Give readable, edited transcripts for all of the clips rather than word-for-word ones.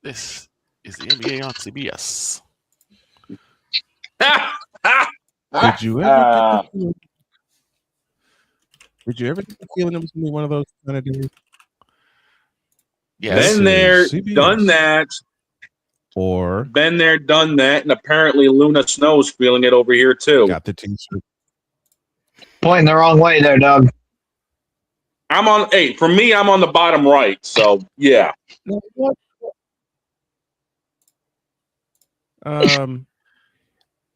This is the NBA on CBS. Did you ever get the feeling? Did you ever get the feeling it was going to be one of those kind of days? Yes. Been there, CBS. done that. Or Been there, done that, and apparently Luna Snow's feeling it over here too. got the T-shirt. Pointing the wrong way there, Doug. For me, I'm on the bottom right, so yeah.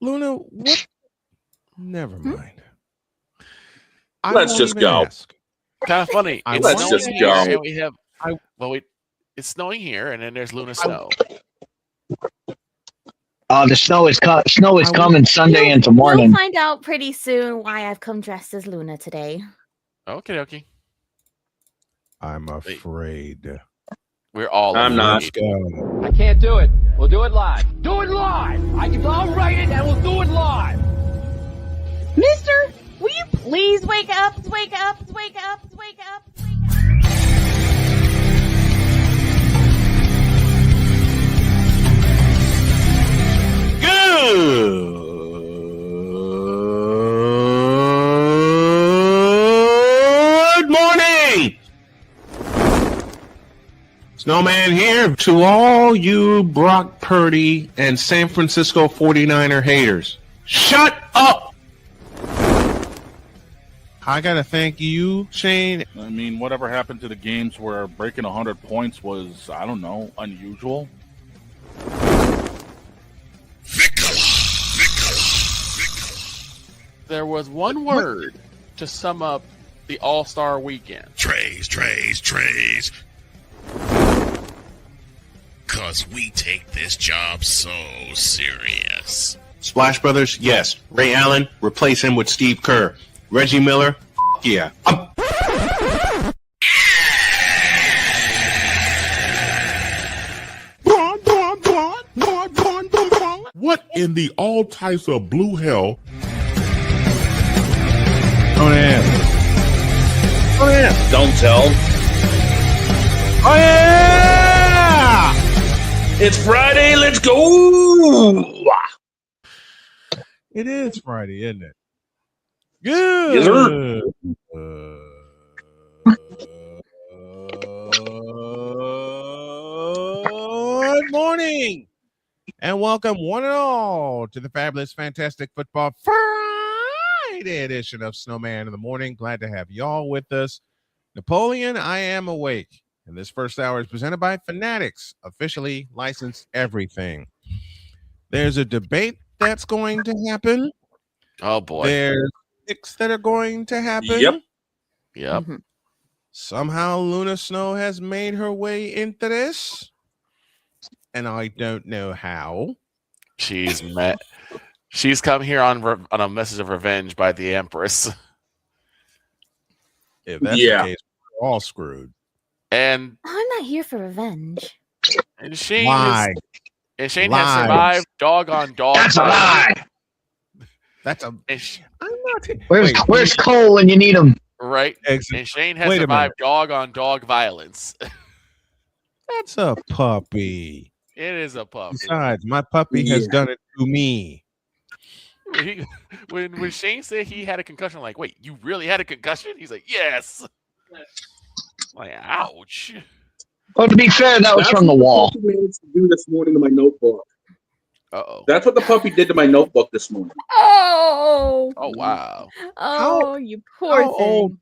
Luna, what? Never mind. Let's just go. Ask. Kind of funny. It's Let's snowing just here, go. and we have. It's snowing here, and then there's Luna Snow. The snow is coming Sunday into morning. We'll find out pretty soon why I've come dressed as Luna today. Okay. I'm afraid. We're all. I'm not. Let's go. I can't do it. We'll do it live. Do it live. I'll write it and we'll do it live. Mister, will you please wake up? Wake up. Wake up. Wake up. Wake up. Good morning! Snowman here to all you Brock Purdy and San Francisco 49er haters. Shut up! I gotta thank you, Shane. I mean, whatever happened to the games where breaking 100 points was, I don't know, unusual? There was one word to sum up the All-Star weekend. Trays. Cause we take this job so serious. Splash Brothers, yes. Ray Allen, replace him with Steve Kerr. Reggie Miller, yeah. What in the all types of blue hell? Don't ask. Don't tell. Oh yeah! It's Friday. Let's go. It is Friday, isn't it? Good. Yes, sir. Good morning, and welcome one and all to the fabulous, fantastic football Friday edition of Snowman in the Morning. Glad to have y'all with us. Napoleon, I am awake. And this first hour is presented by Fanatics, officially licensed everything. There's a debate that's going to happen. Oh boy. There's picks that are going to happen. Yep. Mm-hmm. Somehow Luna Snow has made her way into this. And I don't know how. She's come here on a message of revenge by the Empress. If that's the case, we're all screwed. And I'm not here for revenge. And Shane Lie. has Lies. survived dog on dog. That's a lie. That's a. And I'm not. Where's Cole when you need him? right. Exactly. And Shane has Wait a survived dog on dog violence. That's a puppy. It is a puppy. Besides, my puppy has done it to me. When Shane said he had a concussion, I'm like, wait, you really had a concussion? He's like, yes. Like, ouch. Well, to be fair, that was from the wall. That's what the puppy managed to do this morning to my notebook. Uh-oh. That's what the puppy did to my notebook this morning. Oh. Oh, wow. Oh, you poor thing.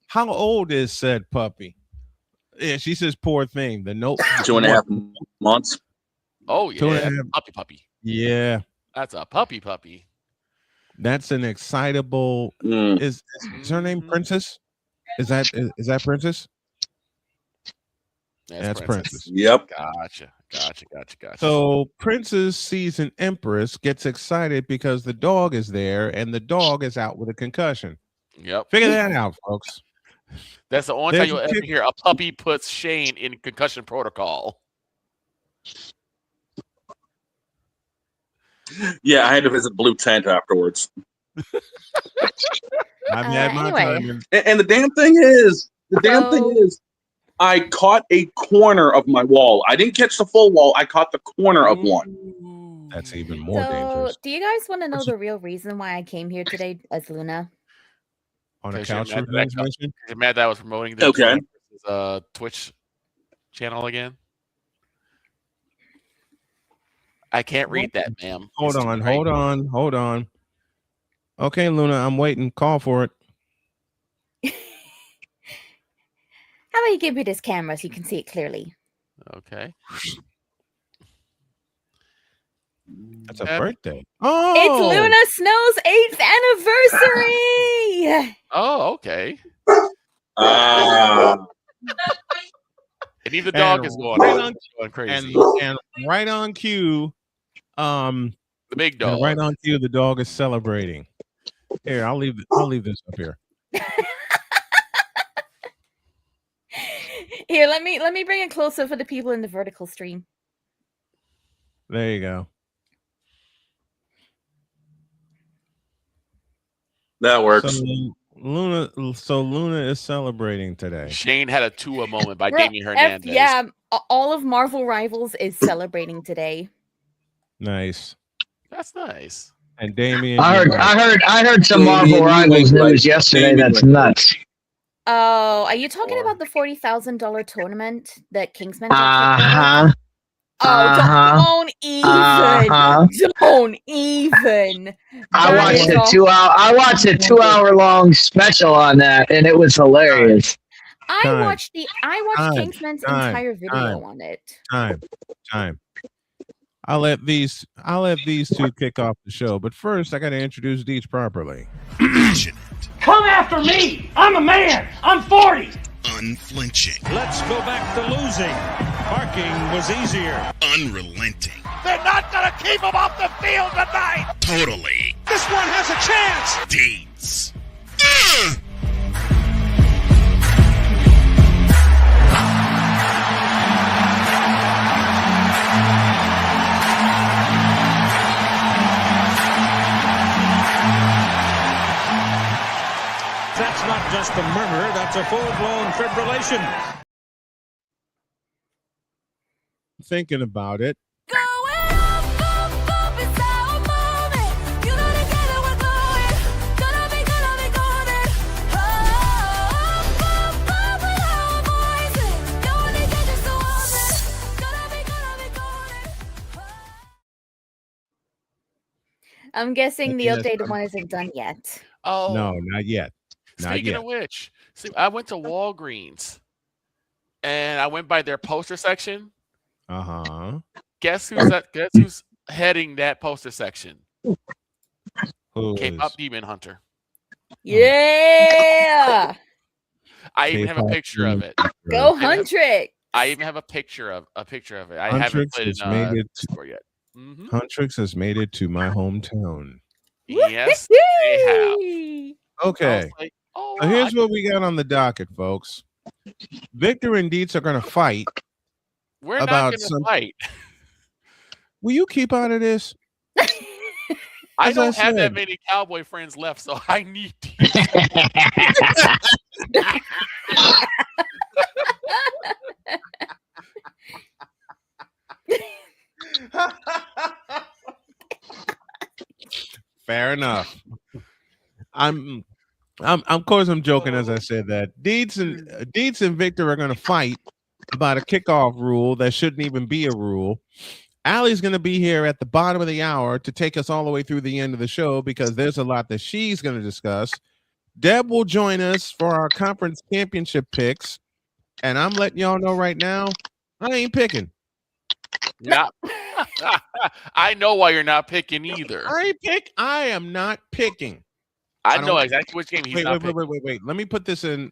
How old is said puppy? Yeah, she says poor thing. The note 2.5 months. Oh, Two and a yeah. half. Puppy. Yeah, That's a puppy. that's an excitable. Mm. Is her name Princess? Is that Princess? That's Princess. Yep. Gotcha. So Princess sees an Empress, gets excited because the dog is there, and the dog is out with a concussion. Yep. Figure that out, folks. That's the only There's time you'll a ever kick- hear a puppy puts Shane in concussion protocol. Yeah, I had to visit Blue Tent afterwards. I've had my Anyway. time. And the damn thing is, I caught a corner of my wall. I didn't catch the full wall. I caught the corner of one. That's even more So, dangerous. do you guys want to know the real reason why I came here today as Luna? On a Because couch you're revenge mad mission? You're mad that I was promoting the Okay. Twitch channel again. I can't read that, ma'am. Hold on. Okay, Luna, I'm waiting. Call for it. How about you give me this camera so you can see it clearly? Okay. That's a birthday. Oh, It's Luna Snow's 8th anniversary. Oh, okay. And even the dog is going crazy. And right on cue, the big dog. right on cue, the dog is celebrating. Here, I'll leave this up here. Here, let me bring it closer for the people in the vertical stream. There you go. That works. So Luna is celebrating today. Shane had a Tua moment by Bro, Damien Hernandez. yeah, all of Marvel Rivals is celebrating today. Nice. That's nice. And Damien, I heard some Marvel Damien, Rivals you went news right. yesterday. Damien That's went nuts. Oh, are you talking about the $40,000 tournament that Kingsman? Uh-huh. Don't even. I watched a 2 hour long special on that, and it was hilarious. I watched Kingsman's entire video on it. Time. I'll let these two kick off the show, but first I got to introduce Deej properly. Come after me! I'm a man! I'm 40! Unflinching. Let's go back to losing. Parking was easier. Unrelenting. They're not gonna keep him off the field tonight! Totally. This one has a chance! Deeds. That's not just a murmur, that's a full-blown fibrillation. Thinking about it. I'm guessing the updated one isn't done yet. Oh no, not yet. Speaking of which, see, I went to Walgreens and I went by their poster section. Guess who's heading that poster section? K-pop Demon Hunter. Yeah. I even have a picture of it. Go Huntrix. I even have a picture of it. I haven't played it yet. Huntrix has made it to my hometown. Yes, they have. Okay. Like, so here's what we got on the docket, folks. Victor and Dietz are going to fight. We're not going to fight. Will you keep out of this? I don't have that many cowboy friends left, so I need to. Fair enough. Of course I'm joking as I said that. Dietz and Victor are going to fight about a kickoff rule that shouldn't even be a rule. Allie's going to be here at the bottom of the hour to take us all the way through the end of the show because there's a lot that she's going to discuss. Deb will join us for our conference championship picks, and I'm letting y'all know right now, I ain't picking. Yeah. I know why you're not picking either. I am not picking. I know exactly which game he's not picking. Wait. Let me put this in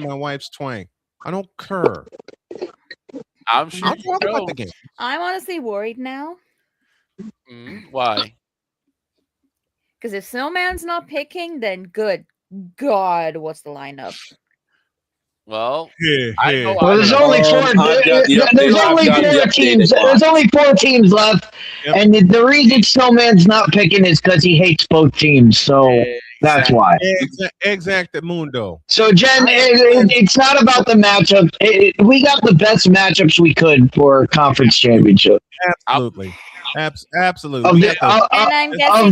my wife's twang. I don't care. I'm sure you about the game. I'm honestly worried now. Why? Because if Snowman's not picking, then good God, what's the lineup? Well, there's only four teams. There's only 4 teams left, and the reason Snowman's not picking is because he hates both teams. So That's why. Exactamundo. So, Jen, it's not about the matchup. We got the best matchups we could for conference championship. Absolutely. Absolutely. Of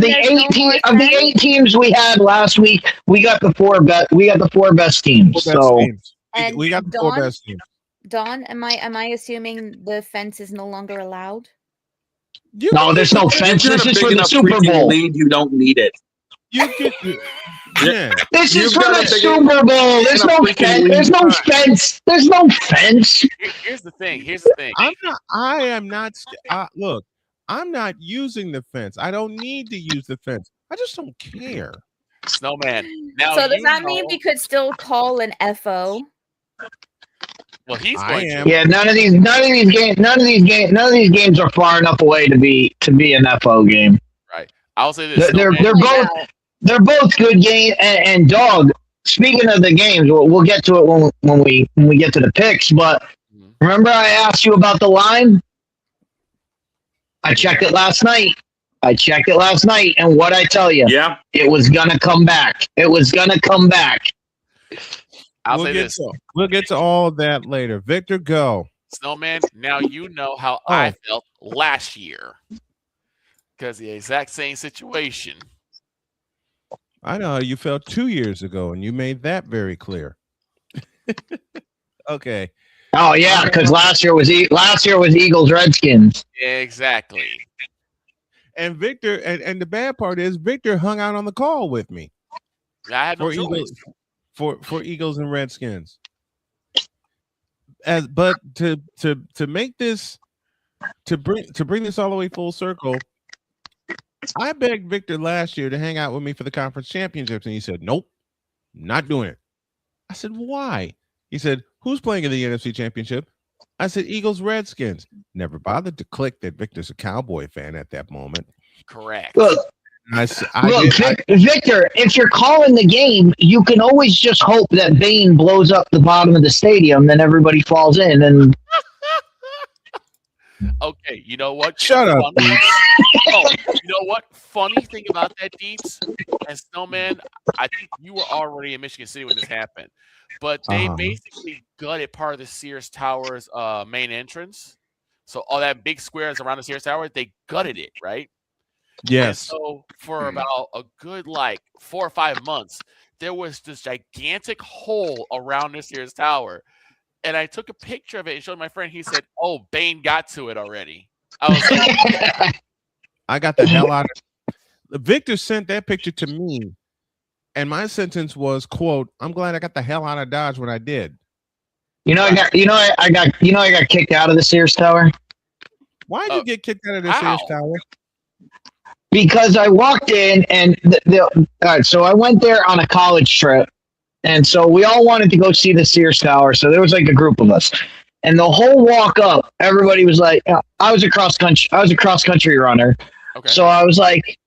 the 8 teams we had last week, we got the 4 best. We got the 4 best teams. And we got the 4 best teams. Dawn, am I assuming the fence is no longer allowed? No, there's no fence. This is for the Super Bowl. Lead, you don't need it. This is for the Super Bowl. There's no fence. There's no fence. There's no fence. Here's the thing. Look, I'm not using the fence. I don't need to use the fence. I just don't care. Snowman. Now, so does that mean we could still call an FO? Well, he's going to. Yeah, none of these games are far enough away to be an FO game. Right. I'll say this. They're both good games. And dog. Speaking of the games, we'll get to it when we get to the picks. But remember, I asked you about the line. I checked it last night. And what I tell you, it was gonna come back. We'll get to all of that later. Victor, go. Snowman, now you know how I felt last year. Because the exact same situation. I know how you felt 2 years ago, and you made that very clear. Okay. Oh yeah, because last year was Eagles Redskins. Exactly. And Victor, and the bad part is Victor hung out on the call with me. I had no choice. For Eagles and Redskins. But to make this to bring this all the way full circle, I begged Victor last year to hang out with me for the conference championships, and he said, "Nope, not doing it." I said, "Why?" He said, "Who's playing in the NFC Championship?" I said, "Eagles, Redskins." Never bothered to click that Victor's a Cowboy fan at that moment. Correct. Look, Victor, if you're calling the game, you can always just hope that Bane blows up the bottom of the stadium, then everybody falls in. And okay, you know what? Shut up. You know what? Funny thing about that, Deets and Snowman, I think you were already in Michigan City when this happened. But they basically gutted part of the Sears Tower's main entrance. So all that big squares around the Sears Tower, they gutted it, right? Yes. And so for about a good 4 or 5 months, there was this gigantic hole around the Sears Tower. And I took a picture of it and showed my friend. He said, "Oh, Bane got to it already." I was like, I got the hell out of it. Victor sent that picture to me. And my sentence was, quote, "I'm glad I got the hell out of Dodge when I did." I got kicked out of the Sears Tower. Why did you get kicked out of the Sears Tower? Because I walked in and so I went there on a college trip, and so we all wanted to go see the Sears Tower. So there was a group of us, and the whole walk up, everybody was like, I was a cross country runner. Okay. So I was like,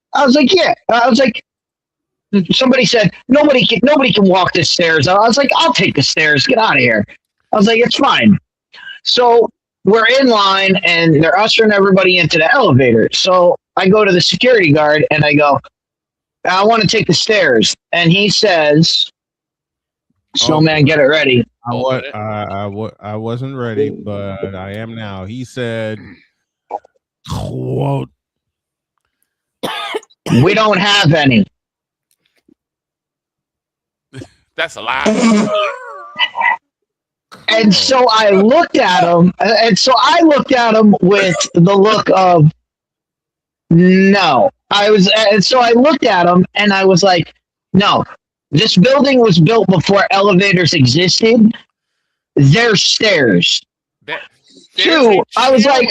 somebody said nobody can walk the stairs. I was like, I'll take the stairs. Get out of here. I was like, it's fine. So we're in line, and they're ushering everybody into the elevator. So I go to the security guard, and I go, I want to take the stairs. And he says, "Snowman, get it ready." I wasn't ready, but I am now. He said, quote, "We don't have any." That's a lie. And so I looked at him, with the look of no. So I looked at him, and I was like, no, this building was built before elevators existed. There's stairs. Two, I was like,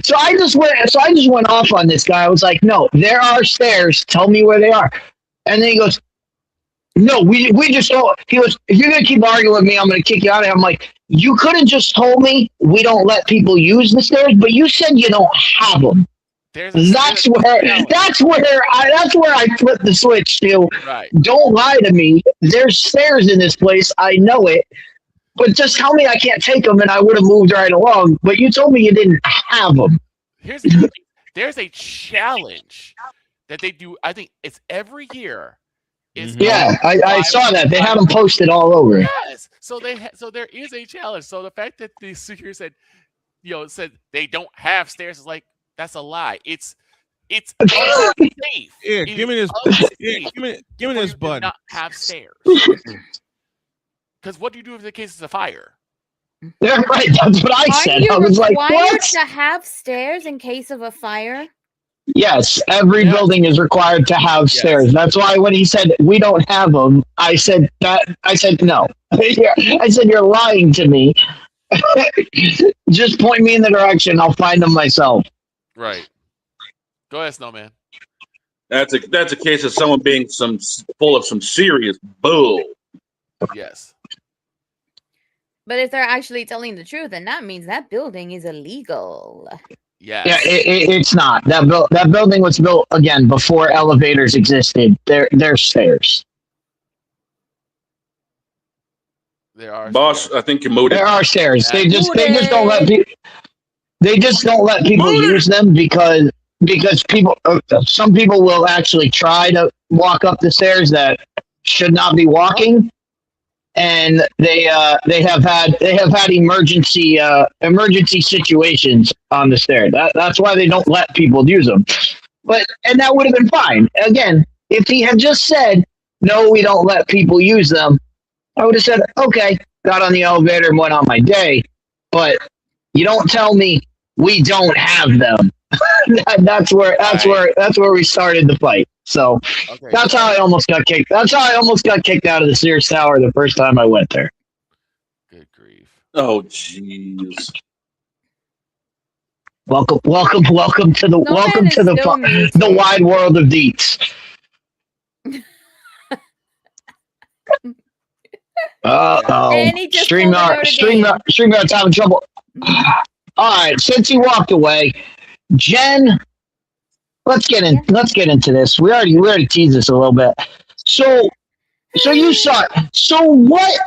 so I just went off on this guy. I was like, no, there are stairs. Tell me where they are. And then he goes, "No, we just don't." He goes, "If you're going to keep arguing with me, I'm going to kick you out of here." I'm like, you could have just told me we don't let people use the stairs, but you said you don't have them. That's where I flipped the switch to. Right. Don't lie to me. There's stairs in this place. I know it. But just tell me I can't take them, and I would have moved right along. But you told me you didn't have them. Here's the thing. There's a challenge that they do. I think it's every year. Yeah, I saw that. They had them posted all over. Yes. So there is a challenge. So the fact that the security said, said they don't have stairs is like, that's a lie. It's unsafe. Yeah, give me this. Give me this button. Not have stairs. Because what do you do if the case is a fire? Yeah, right. That's what I said. I was like, what? To have stairs in case of a fire? Yes, every building is required to have stairs. That's why when he said we don't have them, I said no. I said you're lying to me. Just point me in the direction. I'll find them myself. Right. Go ahead, Snowman. That's a case of someone being full of some serious bull. Yes. But if they're actually telling the truth, then that means that building is illegal. Yes. Yeah, it's not. That building was built again before elevators existed. There's stairs. There are. Boss, I think you're moody. There are stairs. They just don't let people. They just don't let people use them because people. Some people will actually try to walk up the stairs that should not be walking. And they have had emergency situations on the stairs. That's why they don't let people use them. And that would have been fine. Again, if he had just said no, we don't let people use them, I would have said okay, got on the elevator and went on my day. But you don't tell me we don't have them. That's where we started the fight. So that's how I almost got kicked. That's how I almost got kicked out of the Sears Tower the first time I went there. Good grief! Oh jeez. Welcome to the wide world of deets. StreamYard's having trouble. All right, since he walked away, Jen. Let's get into this. We already teased this a little bit. So you saw it. So what?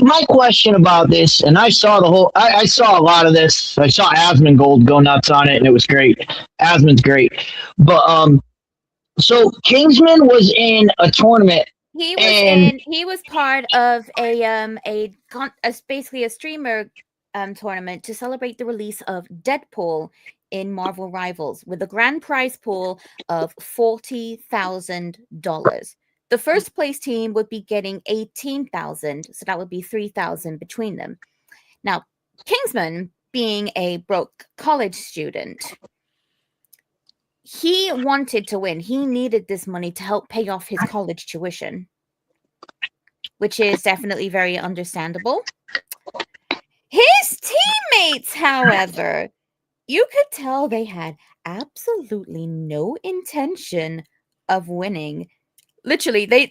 My question about this, and I saw I saw a lot of this. I saw Asmongold go nuts on it, and it was great. Asmon's great, but so Kingsman was in a tournament. He was part of basically a streamer tournament to celebrate the release of Deadpool in Marvel Rivals with a grand prize pool of $40,000. The first place team would be getting $18,000, so that would be $3,000 between them. Now, Kingsman, being a broke college student, he wanted to win. He needed this money to help pay off his college tuition, which is definitely very understandable. His teammates, however, you could tell they had absolutely no intention of winning. Literally, they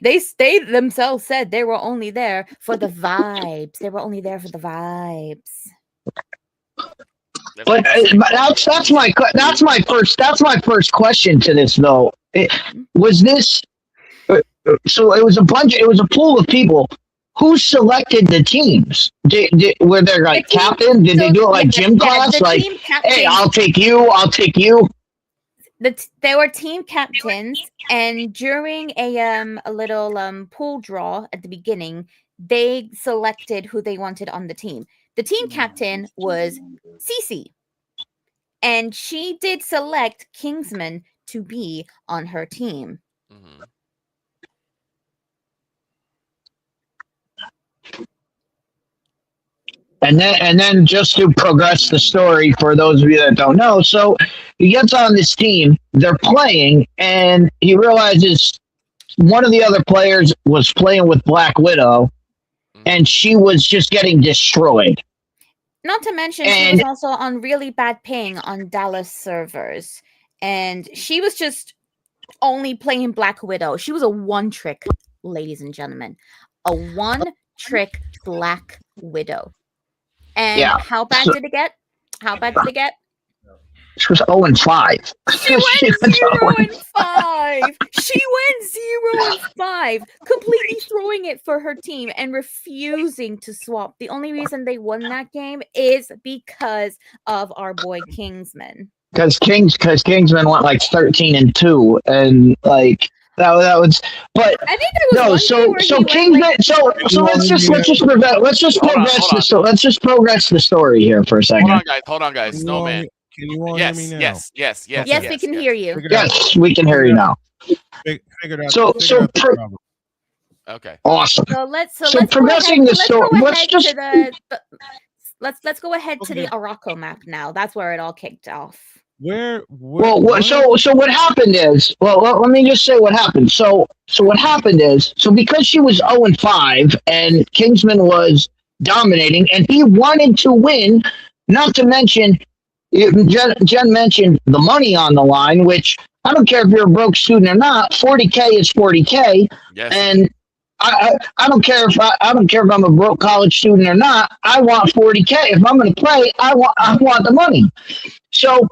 themselves said they were only there for the vibes. They were only there for the vibes. But that's my first question to this though. Was this so? It was a pool of people. Who selected the teams? Were there like captain? Did they do it like gym class? Like, hey, I'll take you. I'll take you. They were team captains, and during a little pool draw at the beginning, they selected who they wanted on the team. The team captain was Cece, and she did select Kingsman to be on her team. Mm-hmm. And then just to progress the story for those of you that don't know, so he gets on this team, they're playing, and he realizes one of the other players was playing with Black Widow, and she was just getting destroyed. Not to mention, she was also on really bad ping on Dallas servers, and she was just only playing Black Widow. She was a one-trick, ladies and gentlemen. A one-trick Black Widow. And how bad did it get? How bad did it get? She was 0-5. She went 0-5. She went 0-5, completely throwing it for her team and refusing to swap. The only reason they won that game is because of our boy Kingsman. Because Kingsman went like 13-2, and like That was. But I think there was no. one So where so he went, Kingsman. like, So let's just progress the story here for a second. Hold on, guys. Snowman. Can you all hear me now? Yes, yes, we can hear you. Yes, we can hear you now. Figured out. So Okay. awesome. So let's progressing the story. Let's go ahead to the Araco map now. That's where it all kicked off. So what happened is, let me just say what happened. So what happened is, because she was 0-5 and Kingsman was dominating and he wanted to win, not to mention, Jen mentioned the money on the line, which I don't care if you're a broke student or not, 40K is 40K. Yes. And I don't care if I'm a broke college student or not. I want 40K. If I'm going to play, I want the money. So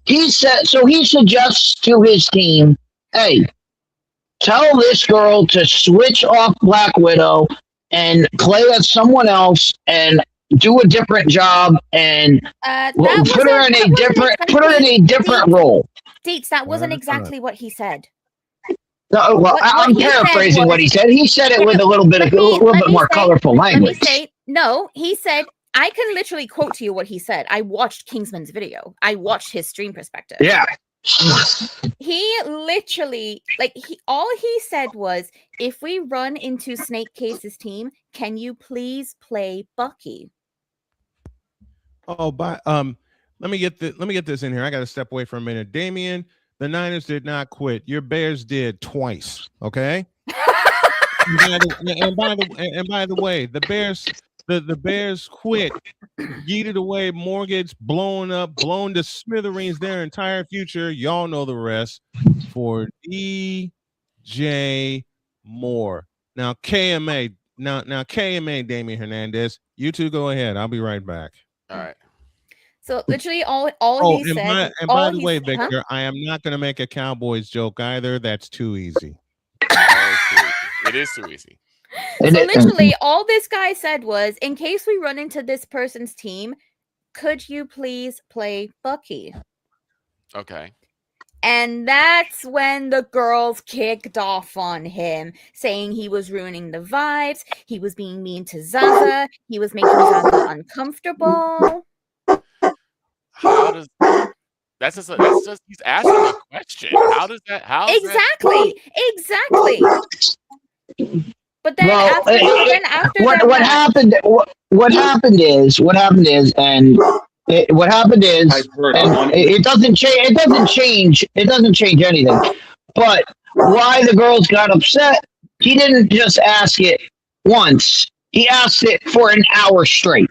he suggests to his team, hey, tell this girl to switch off Black Widow and play as someone else and do a different job and put her in a different role. Deets, that wasn't exactly what he said. No, well, I'm paraphrasing what he said. He said it with a little bit more colorful language. He said, I can literally quote to you what he said. I watched Kingsman's video. I watched his stream perspective. Yeah. He literally, all he said was, if we run into Snake Case's team, can you please play Bucky? Oh, let me get this in here. I got to step away for a minute. Damien, the Niners did not quit. Your Bears did twice. Okay. and by the way, the Bears quit, yeeted away, mortgage blown to smithereens, their entire future. Y'all know the rest. For DJ Moore. Now KMA. Now KMA, Damien Hernandez. You two go ahead. I'll be right back. All right. So literally all he said. By the way, Victor, I am not going to make a Cowboys joke either. That's too easy. It is too easy. So literally all this guy said was, in case we run into this person's team, could you please play Bucky? Okay. And that's when the girls kicked off on him, saying he was ruining the vibes, he was being mean to Zaza, he was making Zaza uncomfortable. That's just he's asking a question. Exactly. But then after what happened is it doesn't change anything. But why the girls got upset, he didn't just ask it once. He asked it for an hour straight.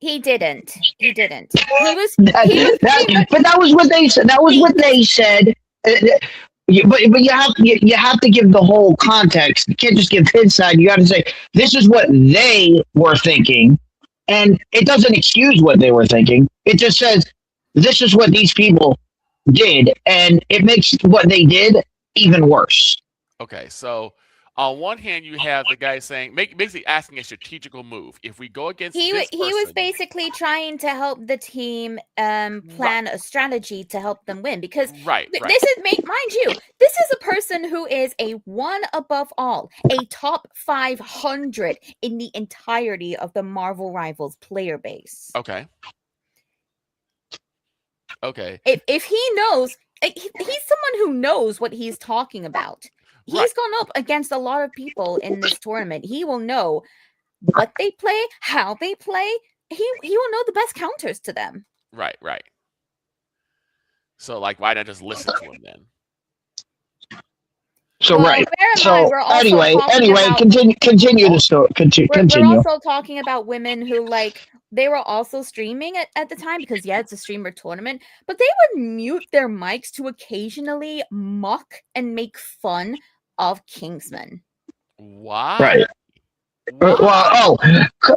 He didn't. But that was what they said. That was what they said. But you have to give the whole context. You can't just give his side. You got to say this is what they were thinking, and it doesn't excuse what they were thinking. It just says this is what these people did, and it makes what they did even worse. Okay, so on one hand, you have the guy saying, basically asking a strategical move. If we go against he was basically trying to help the team plan a strategy to help them win, because this is, mind you, this is a person who is a one above all, a top 500 in the entirety of the Marvel Rivals player base. Okay. If he knows, he's someone who knows what he's talking about. He's gone up against a lot of people in this tournament. He will know what they play, how they play. He will know the best counters to them. Right. So, why not just listen to him then? Anyway, continue the story. Continue. We're also talking about women who, they were also streaming at the time, because it's a streamer tournament, but they would mute their mics to occasionally mock and make fun of Kingsman. Why? Right.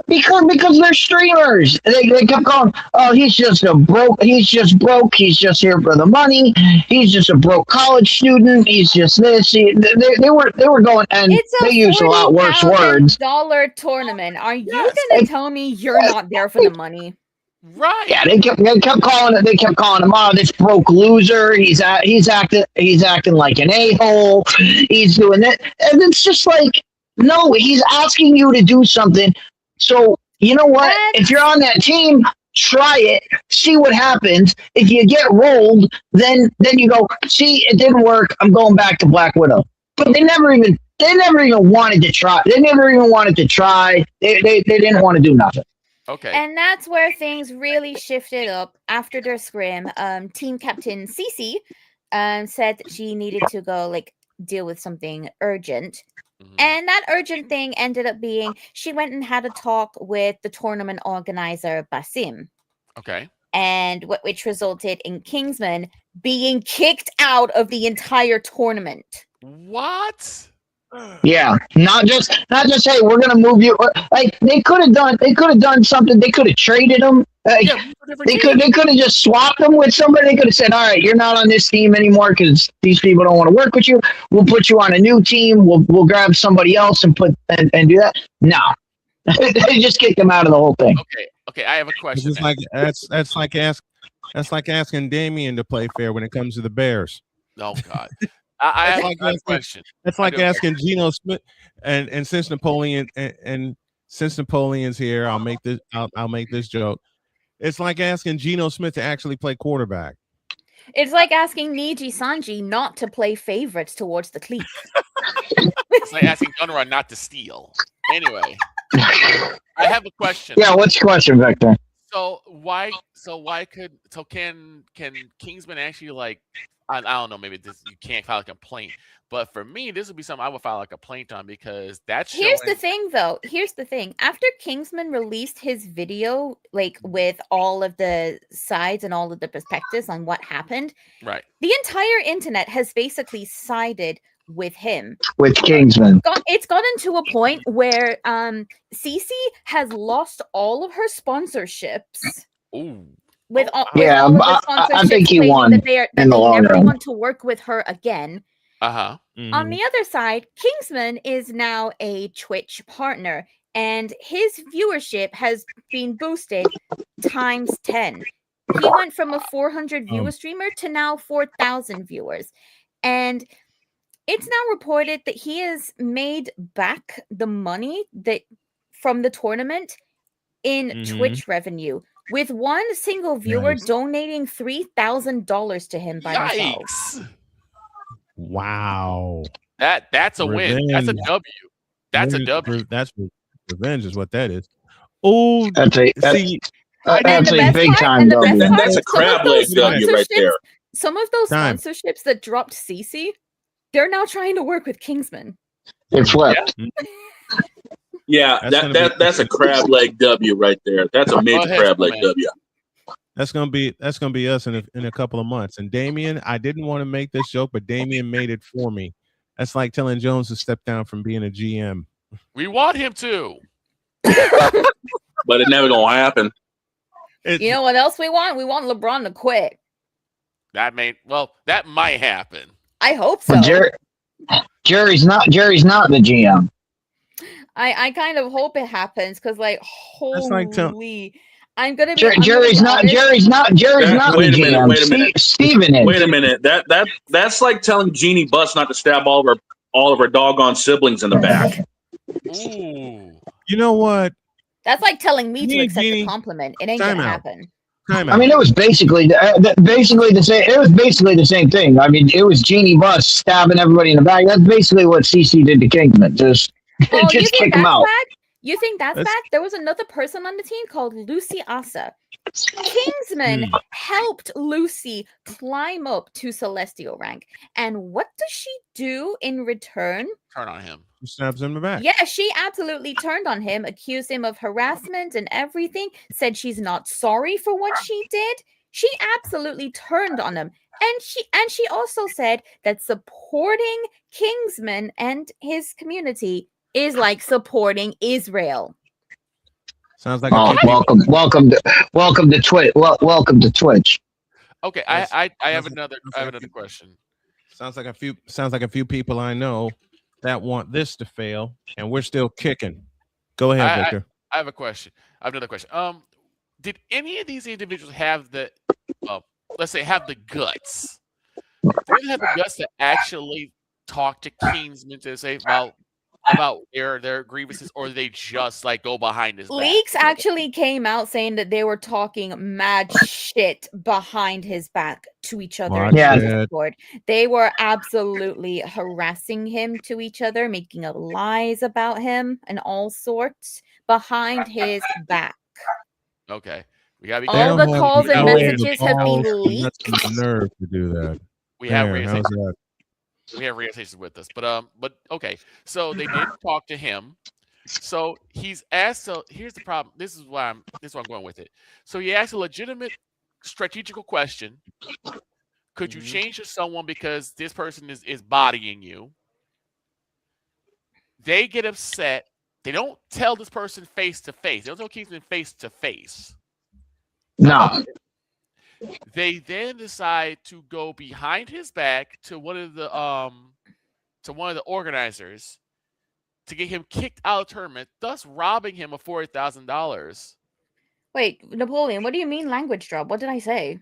Because they're streamers. They kept going, oh, he's just broke, he's just here for the money, he's just a broke college student, he's just this. They were going, and they used a lot worse words. $40,000 tournament. Are you gonna tell me you're not there for the money? Right. Yeah, they kept calling it. They kept calling him, "Oh, this broke loser. He's acting like an a-hole. He's doing it," and it's just like, no, he's asking you to do something. So you know what? If you're on that team, try it. See what happens. If you get rolled, then you go, see, it didn't work. I'm going back to Black Widow. But they never even wanted to try. They never even wanted to try. They didn't want to do nothing. Okay. And that's where things really shifted up after their scrim. Team captain Cece said that she needed to go like deal with something urgent. And that urgent thing ended up being she went and had a talk with the tournament organizer Basim. Okay. And which resulted in Kingsman being kicked out of the entire tournament. What? Yeah, not just hey, we're gonna move you. Like they could have done something. They could have traded them. They could have just swapped them with somebody. They could have said, all right, you're not on this team anymore because these people don't want to work with you. We'll put you on a new team. We'll grab somebody else and do that. No, they just kicked them out of the whole thing. Okay. I have a question. It's like that's like asking Damian to play fair when it comes to the Bears. Oh God. I have a question. It's like asking Geno Smith, and since Napoleon's here, I'll make this joke. It's like asking Geno Smith to actually play quarterback. It's like asking Niji Sanji not to play favorites towards the cleat. It's like asking Gunrun not to steal. Anyway, I have a question. Yeah, what's your question, Victor? Can Kingsman actually like? I don't know, maybe you can't file a complaint, but for me, this would be something I would file a complaint on because that's Here's the thing, though. Here's the thing. After Kingsman released his video, like with all of the sides and all of the perspectives on what happened, right? The entire internet has basically sided with him. With Kingsman. It's gotten to a point where Cece has lost all of her sponsorships. Ooh. With all, yeah, with all of the I think he won that they never want to work with her again. Uh-huh. On the other side, Kingsman is now a Twitch partner, and his viewership has been boosted times 10. He went from a 400 viewer streamer to now 4,000 viewers. And it's now reported that he has made back the money that from the tournament in Twitch revenue, with one single viewer donating $3,000 to him by himself. Wow. That's a win. That's a W. That's a W. That's revenge is what that is. Oh, that's a big time W. That's a crab leg W right there. Some of those sponsorships that dropped Cece, they're now trying to work with Kingsman. It flipped. Yeah, that's a crab leg W right there. That's a major crab leg W. That's gonna be us in a couple of months. And Damien, I didn't want to make this joke, but Damien made it for me. That's like telling Jones to step down from being a GM. We want him to, but it never gonna happen. You know what else we want? We want LeBron to quit. That might happen. I hope so. Jerry's not the GM. I kind of hope it happens because, like, holy, I'm gonna be. Jerry's not the GM. Wait a minute. Steven is. Wait a minute. That's like telling Jeannie Buss not to stab all of her doggone siblings in the back. Ooh. You know what? That's like telling me to accept a compliment. It ain't gonna happen. I mean, it was basically the same. It was basically the same thing. I mean, it was Jeannie Buss stabbing everybody in the back. That's basically what CC did to Kingsman. Just kick him out. Bad? You think that's bad? There was another person on the team called Lucy Asa. Kingsman helped Lucy climb up to Celestial rank. And what does she do in return? Turn on him. She stabs him in the back. Yeah, she absolutely turned on him, accused him of harassment and everything, said she's not sorry for what she did. She absolutely turned on him. And she also said that supporting Kingsman and his community is like supporting Israel. Sounds like welcome to Twitch. Welcome to Twitch. Okay, I have another question. Sounds like a few people I know that want this to fail, and we're still kicking. Go ahead, Victor. I have a question. I have another question. did any of these individuals have the, let's say, have the guts? Did they have the guts to actually talk to Kingsman to say about their grievances, or they just like go behind his back? Leaks actually came out saying that they were talking mad shit behind his back to each other. Discord. They were absolutely harassing him to each other, making up lies about him and all sorts behind his back. Okay, we gotta be all the calls and messages have been leaked. Nerve to do that. We have radio stations with us, but okay. So they did talk to him. So he's asked. So here's the problem. This is why I'm going with it. So he asked a legitimate strategical question. Could you change to someone because this person is bodying you? They get upset. They don't tell this person face to face. They don't tell Kingsman face to face. No. They then decide to go behind his back to one of the organizers to get him kicked out of the tournament, thus robbing him of $40,000. Wait, Napoleon, what do you mean language drop? What did I say?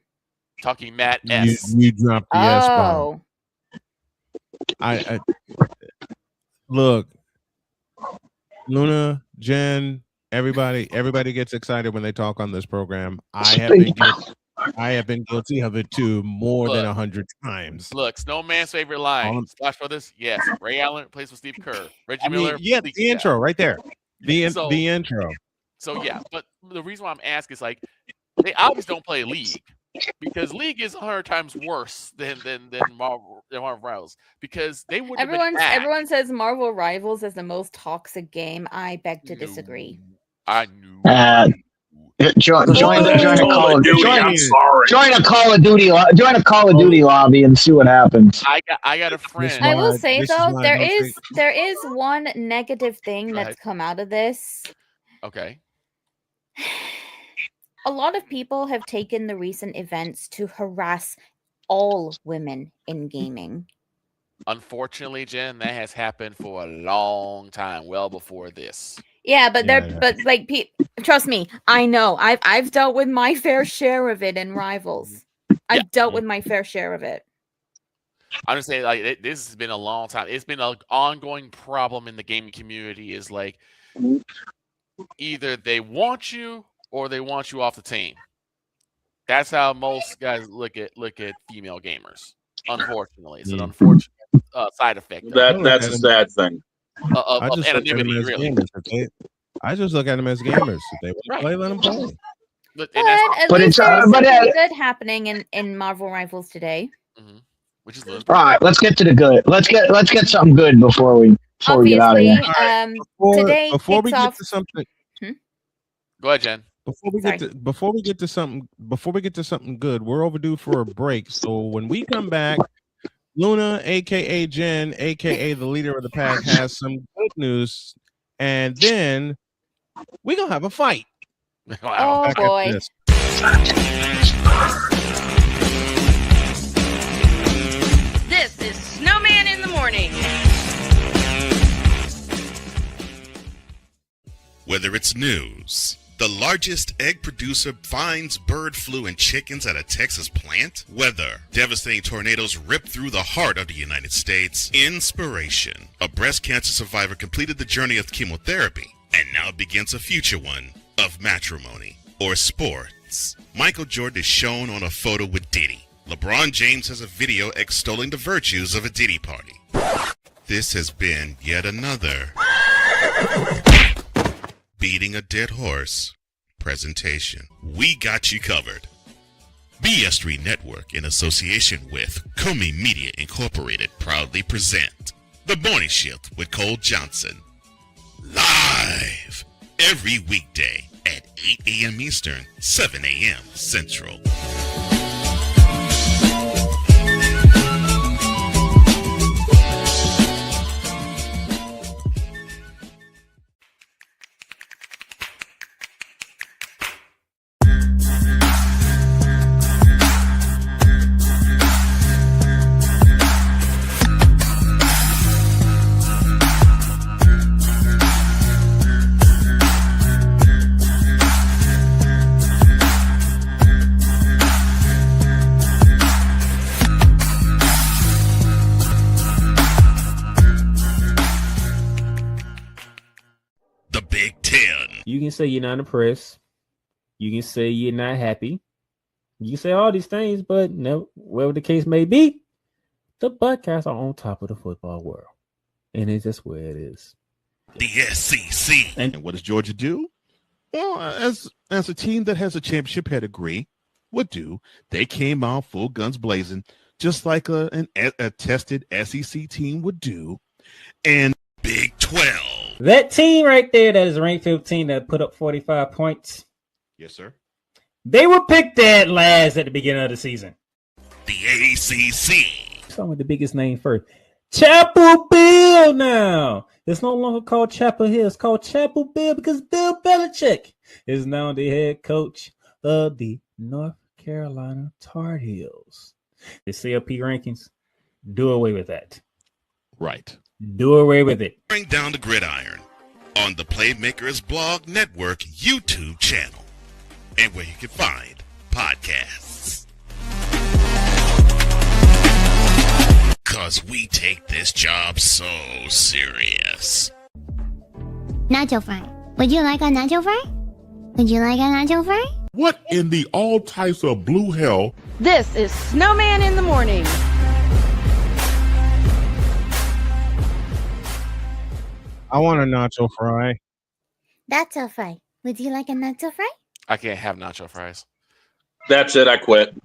Talking Matt S. You dropped the S bomb. I look, Luna, Jen, everybody gets excited when they talk on this program. I have been guilty of it too more than 100 times. Look, Snowman's favorite line. Splash Brothers, yes. Ray Allen plays with Steve Kerr. Reggie Miller. Yeah, the intro right there. The intro. So yeah, but the reason why I'm asking is like they obviously don't play League because League is 100 times worse than Marvel Rivals because they wouldn't. Everyone says Marvel Rivals is the most toxic game. I beg to disagree. I knew. Join a Call of Duty lobby and see what happens. I got a friend. I will say though, there is one negative thing that's come out of this. Okay. A lot of people have taken the recent events to harass all women in gaming. Unfortunately, Jen, that has happened for a long time, well before this. Yeah, but trust me, I know. I've dealt with my fair share of it in Rivals. I've dealt with my fair share of it. I'm just saying, like, this has been a long time. It's been an ongoing problem in the gaming community. Is like either they want you or they want you off the team. That's how most guys look at female gamers. Unfortunately, it's an unfortunate side effect. That's a sad thing. Of anonymity, really. I just look at them as gamers. If they want to play, let them play. But it's good happening in Marvel Rivals today. Which is good. All right, let's get to the good. Let's get something good before we get out of here. Today before we get to something. Go ahead, Jen. Before we get to something good, we're overdue for a break. So when we come back, Luna, aka Jen, aka the leader of the pack, has some good news, and then we're gonna have a fight. Wow. Oh boy. This is Snowman in the Morning. Whether it's news, the largest egg producer finds bird flu in chickens at a Texas plant, weather, devastating tornadoes rip through the heart of the United States, inspiration, a breast cancer survivor completed the journey of chemotherapy and now begins a future one of matrimony or sports. Michael Jordan is shown on a photo with Diddy. LeBron James has a video extolling the virtues of a Diddy party. This has been yet another beating a dead horse presentation. We got you covered. BS3 Network, in association with Comey Media Incorporated, proudly present The Morning Shift with Cole Johnson. Live every weekday at 8 a.m. Eastern, 7 a.m. Central. 10. You can say you're not impressed. You can say you're not happy. You can say all these things, but no, whatever the case may be, the Buckeyes are on top of the football world. And it's just where it is. The SEC. And what does Georgia do? Well, as a team that has a championship pedigree would do, they came out full guns blazing, just like a tested SEC team would do. And Big 12. That team right there that is ranked 15 that put up 45 points. Yes, sir. They were picked dead last at the beginning of the season. The ACC. Start with the biggest name first. Chapel Bill now. It's no longer called Chapel Hill. It's called Chapel Bill because Bill Belichick is now the head coach of the North Carolina Tar Heels. The CLP rankings, do away with that. Right. Do away with it. Bring down the gridiron on the Playmakers Blog Network YouTube channel and where you can find podcasts. Because we take this job so serious. Nacho fry. Would you like a nacho fry? Would you like a nacho fry? What in the all types of blue hell? This is Snowman in the Morning. I want a nacho fry. Nacho fry. Would you like a nacho fry? I can't have nacho fries. That's it. I quit.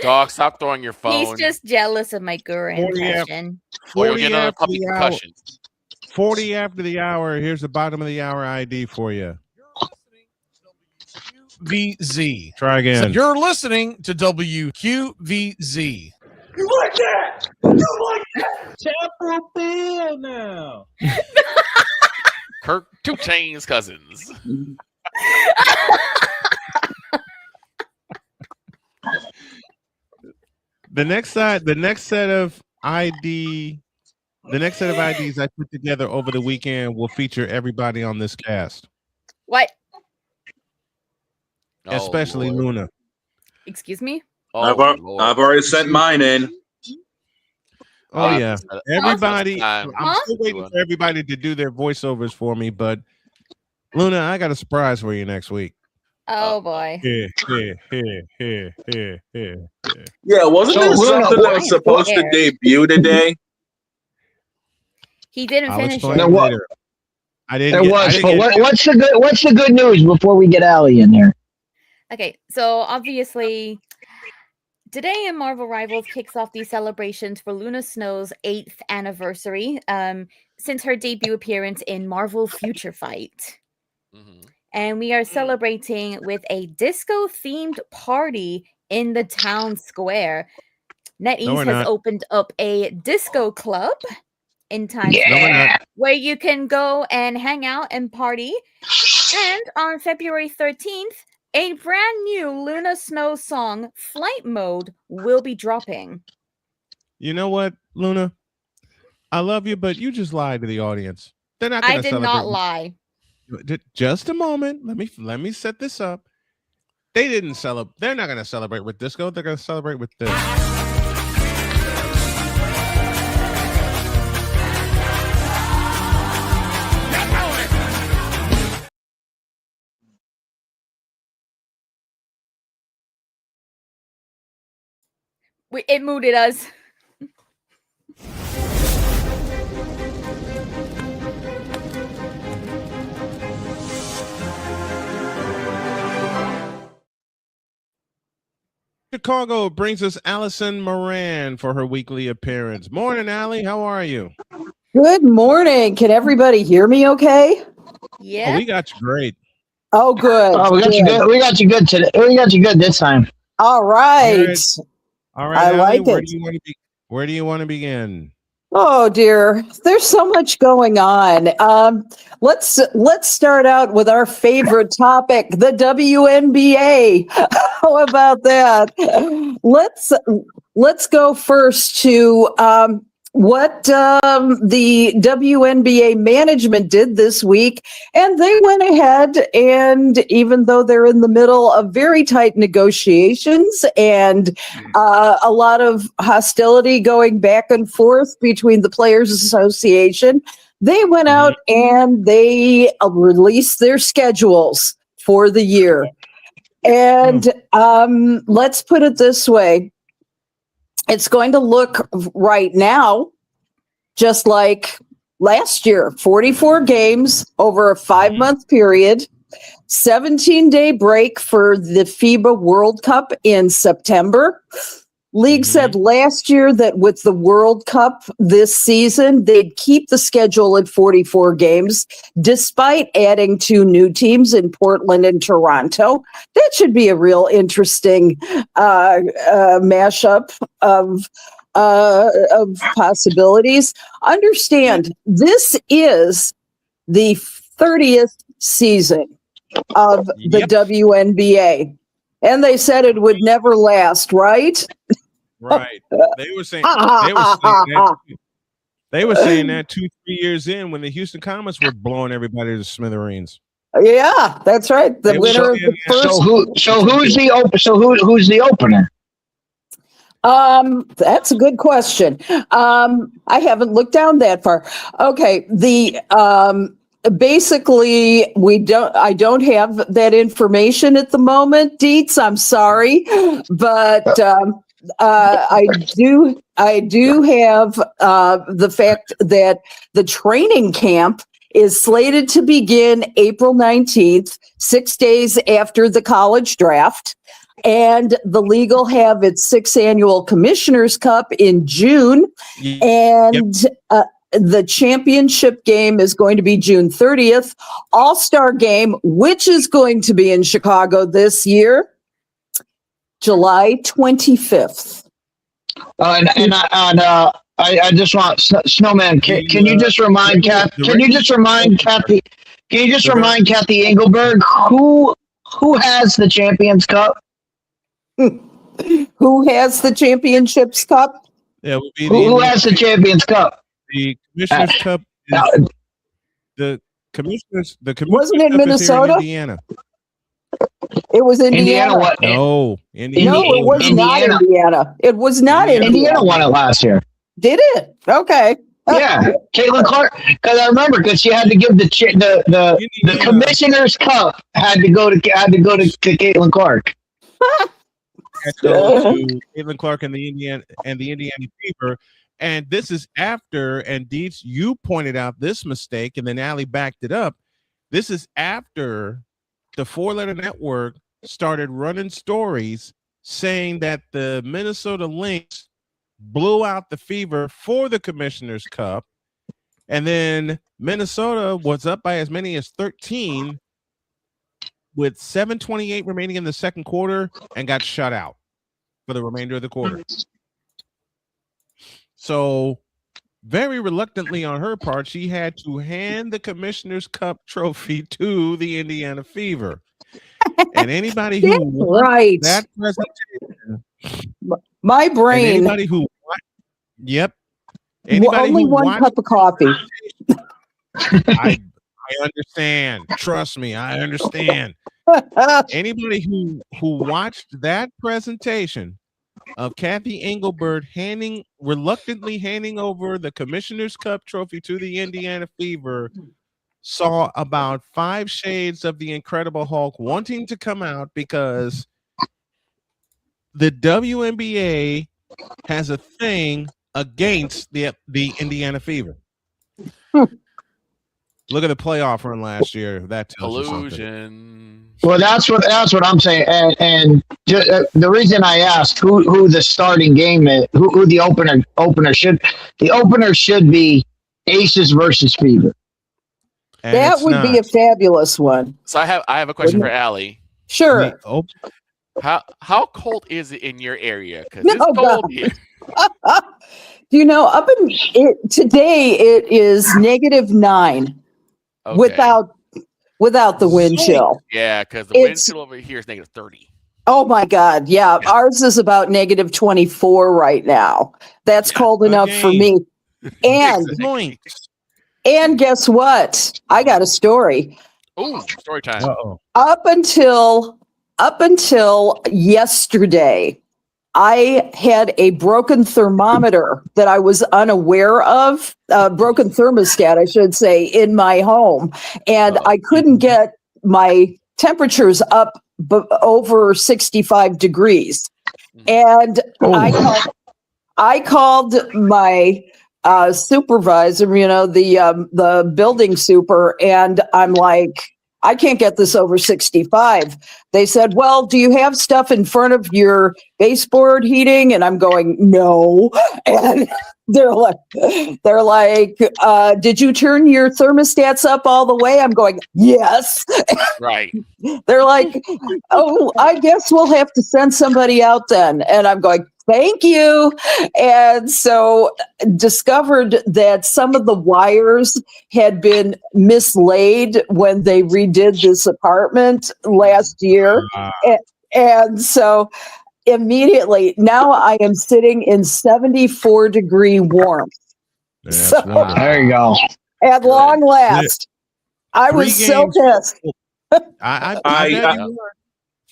Dog, stop throwing your phone. He's just jealous of my Gura impression. Or you'll get another puppy concussion. 40 after the hour. Here's the bottom of the hour ID for you. VZ. Try again. So you're listening to WQVZ. You like that? You like that? Chapel Bill now. Kirk 2 Chainz Cousins. The next set of IDs I put together over the weekend will feature everybody on this cast. What? Especially Luna. Excuse me? I've already sent mine in. Oh yeah, everybody. Awesome. I'm still waiting for everybody to do their voiceovers for me, but Luna, I got a surprise for you next week. Oh boy. Yeah. Yeah, wasn't there something that was supposed to debut today? He didn't finish it. Later. I didn't. What's the good news before we get Allie in there? Okay, so obviously, today in Marvel Rivals kicks off these celebrations for Luna Snow's 8th anniversary since her debut appearance in Marvel Future Fight. And we are celebrating with a disco-themed party in the town square. NetEase has opened up a disco club in Times Square where you can go and hang out and party. And on February 13th, a brand new Luna Snow song, Flight Mode, will be dropping. You know what, Luna? I love you, but you just lied to the audience. They're not. I did not lie. Just a moment. Let me set this up. They didn't celebrate. They're not going to celebrate with disco. They're going to celebrate with this. It mooted us. Chicago brings us Allison Moran for her weekly appearance. Morning, Allie. How are you? Good morning. Can everybody hear me okay? Yeah. Oh, we got you great. Oh, good. Oh, we got you good. We got you good today. We got you good this time. All right. All right. I Allie, like where it. Where do you want to begin? Oh dear, there's so much going on. Let's start out with our favorite topic, the WNBA. How about that? Let's go first to what the WNBA management did this week. And they went ahead, and even though they're in the middle of very tight negotiations and a lot of hostility going back and forth between the Players Association, They went out and they released their schedules for the year. And let's put it this way. It's going to look right now just like last year, 44 games over a 5-month period, 17-day break for the FIBA World Cup in September. League said last year that with the World Cup this season, they'd keep the schedule at 44 games, despite adding 2 new teams in Portland and Toronto. That should be a real interesting mashup of possibilities. Understand, this is the 30th season of the WNBA. And they said it would never last, right? Right. They were saying that 2-3 years in when the Houston Comets were blowing everybody to smithereens. Yeah, that's right. The winner of the first. Who's the opener? That's a good question. I haven't looked down that far. Okay, basically, I don't have that information at the moment, Dietz. I'm sorry, but I do have the fact that the training camp is slated to begin April 19th, 6 days after the college draft. And the league will have its 6th annual Commissioner's Cup in June. And the championship game is going to be June 30th. All-Star game, which is going to be in Chicago this year, July 25th. I just want Snowman. Can you just remind Kathy? Can you just remind Kathy Engelberg who has the Champions Cup? Who has the Championships Cup? Yeah, would be who has the Champions Cup? The Commissioner's Cup. The Commissioner's wasn't it Cup Minnesota? Is here in Indiana. It was Indiana. What? No, Indiana. No, it was not Indiana. It was not Indiana. Indiana won it last year. Did it? Okay. Yeah, Caitlin Clark. Because I remember, because she had to give the Commissioner's Cup had to go to Caitlin Clark. Caitlin Clark and the Indiana Fever. And this is after, and Dietz, you pointed out this mistake, and then Allie backed it up. This is after the 4-letter network started running stories saying that the Minnesota Lynx blew out the Fever for the Commissioner's Cup, and then Minnesota was up by as many as 13 with 7:28 remaining in the second quarter and got shut out for the remainder of the quarter. So very reluctantly on her part, she had to hand the Commissioner's Cup trophy to the Indiana Fever. And anybody who watched that presentation, my brain. Anybody who only who one cup of coffee. I understand. Trust me, I understand. Anybody who watched that presentation of Kathy Engelbert reluctantly handing over the Commissioner's Cup trophy to the Indiana Fever saw about 5 shades of the Incredible Hulk wanting to come out, because the WNBA has a thing against the Indiana Fever. Look at the playoff run last year. That tells you something. Well, that's what I'm saying. And the reason I asked who the starting game is, who the opener should be Aces versus Fever. And that would be a fabulous one. So I have a question for Allie. Sure. How cold is it in your area? Because No, it's cold here. You know, today it is -9 without the wind chill. Yeah, because the wind chill over here is -30. Oh my God! Yeah, ours is about -24 right now. That's cold enough for me. And guess what? I got a story. Ooh, story time. Up until yesterday, I had a broken thermometer that I was unaware of, broken thermostat, I should say, in my home. And I couldn't get my temperatures up over 65 degrees. And I called my supervisor, the building super, and I'm like, I can't get this over 65. They said, well, do you have stuff in front of your baseboard heating? And I'm going, no. And they're like, did you turn your thermostats up all the way? I'm going, yes. Right. They're like, oh, I guess we'll have to send somebody out then. And I'm going, thank you. And so discovered that some of the wires had been mislaid when they redid this apartment last year. And so immediately now I am sitting in 74-degree warmth. So, there you go. At long last, I was so pissed. I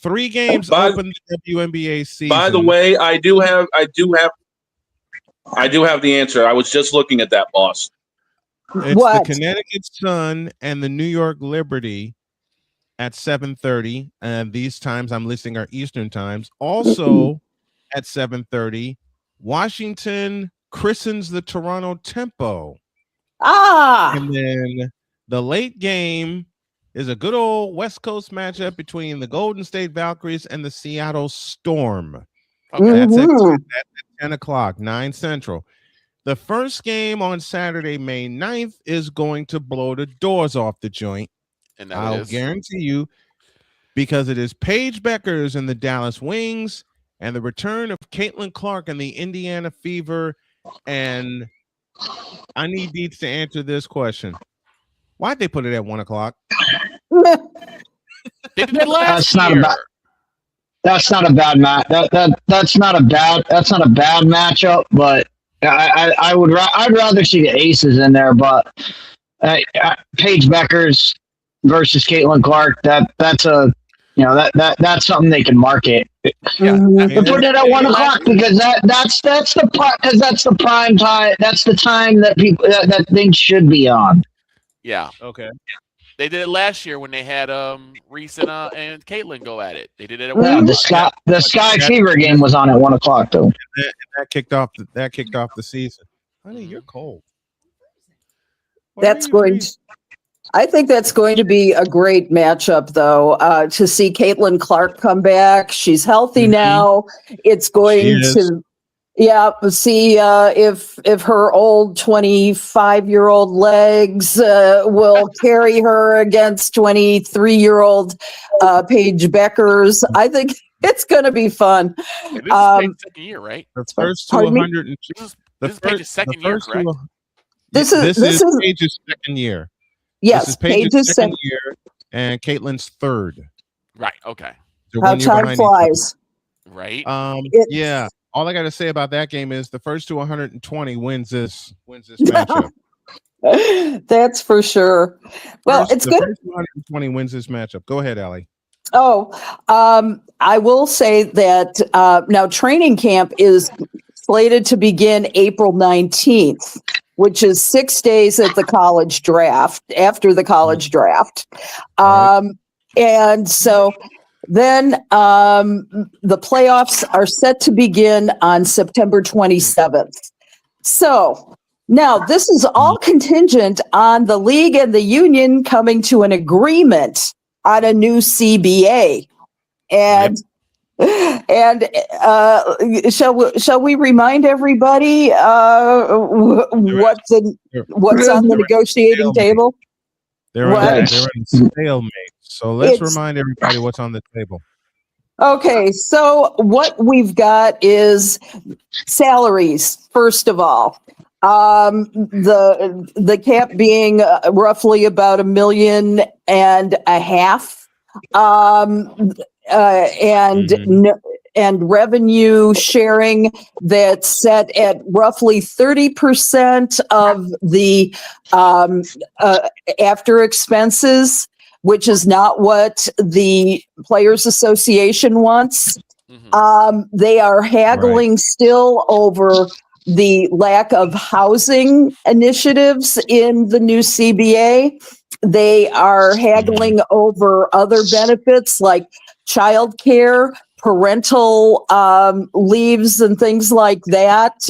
3 games open the WNBA season. By the way, I do have the answer. I was just looking at that, boss. It's the Connecticut Sun and the New York Liberty at 7:30. And these times I'm listing are Eastern times. Also at 7:30, Washington christens the Toronto Tempo. And then the late game is a good old West Coast matchup between the Golden State Valkyries and the Seattle Storm. Okay, that's at 10 o'clock, 9 Central. The first game on Saturday, May 9th, is going to blow the doors off the joint. And that I'll guarantee you, because it is Paige Beckers and the Dallas Wings and the return of Caitlin Clark and the Indiana Fever. And I need Deets to answer this question. Why'd they put it at 1 o'clock? They did last That's year. That's not a bad match. That's not a bad matchup. But I'd rather see the aces in there. But Paige Beckers versus Caitlin Clark. That's something they can market. Yeah, They're putting it at 1 o'clock because that's the prime time. That's the time that people that things should be on. Yeah. Okay. They did it last year when they had Reese and Caitlin go at it. They did it at Yeah, 1 the Sky Fever game was on at 1 o'clock though. And that kicked off the season. Honey, you're cold. I think that's going to be a great matchup, though, to see Caitlin Clark come back. She's healthy now. It's going to, see if her old 25-year-old legs will carry her against 23-year-old Paige Beckers. I think it's going to to be fun. This is Paige's second year, right? The first to 102. This is Paige's second year, correct? This is Paige's second year. Yes, this is Paige's second year, and Caitlin's third. Right. Okay. So how time flies. Right. Yeah. All I got to say about that game is the first to 120 wins this matchup. That's for sure. Well, it's good. First to 120 wins this matchup. Go ahead, Allie. I will say that now training camp is slated to begin April 19th. Which is 6 days at the college draft, after the college draft. And so then the playoffs are set to begin on September 27th. So now this is all contingent on the league and the union coming to an agreement on a new CBA. And shall we remind everybody what's on the negotiating table? They're in a stalemate. So let's remind everybody what's on the table. Okay, so what we've got is salaries. First of all, the cap being roughly about $1.5 million. And revenue sharing that's set at roughly 30% of the after expenses, which is not what the Players Association wants. They are haggling still over the lack of housing initiatives in the new CBA. They are haggling over other benefits like childcare, parental leaves and things like that,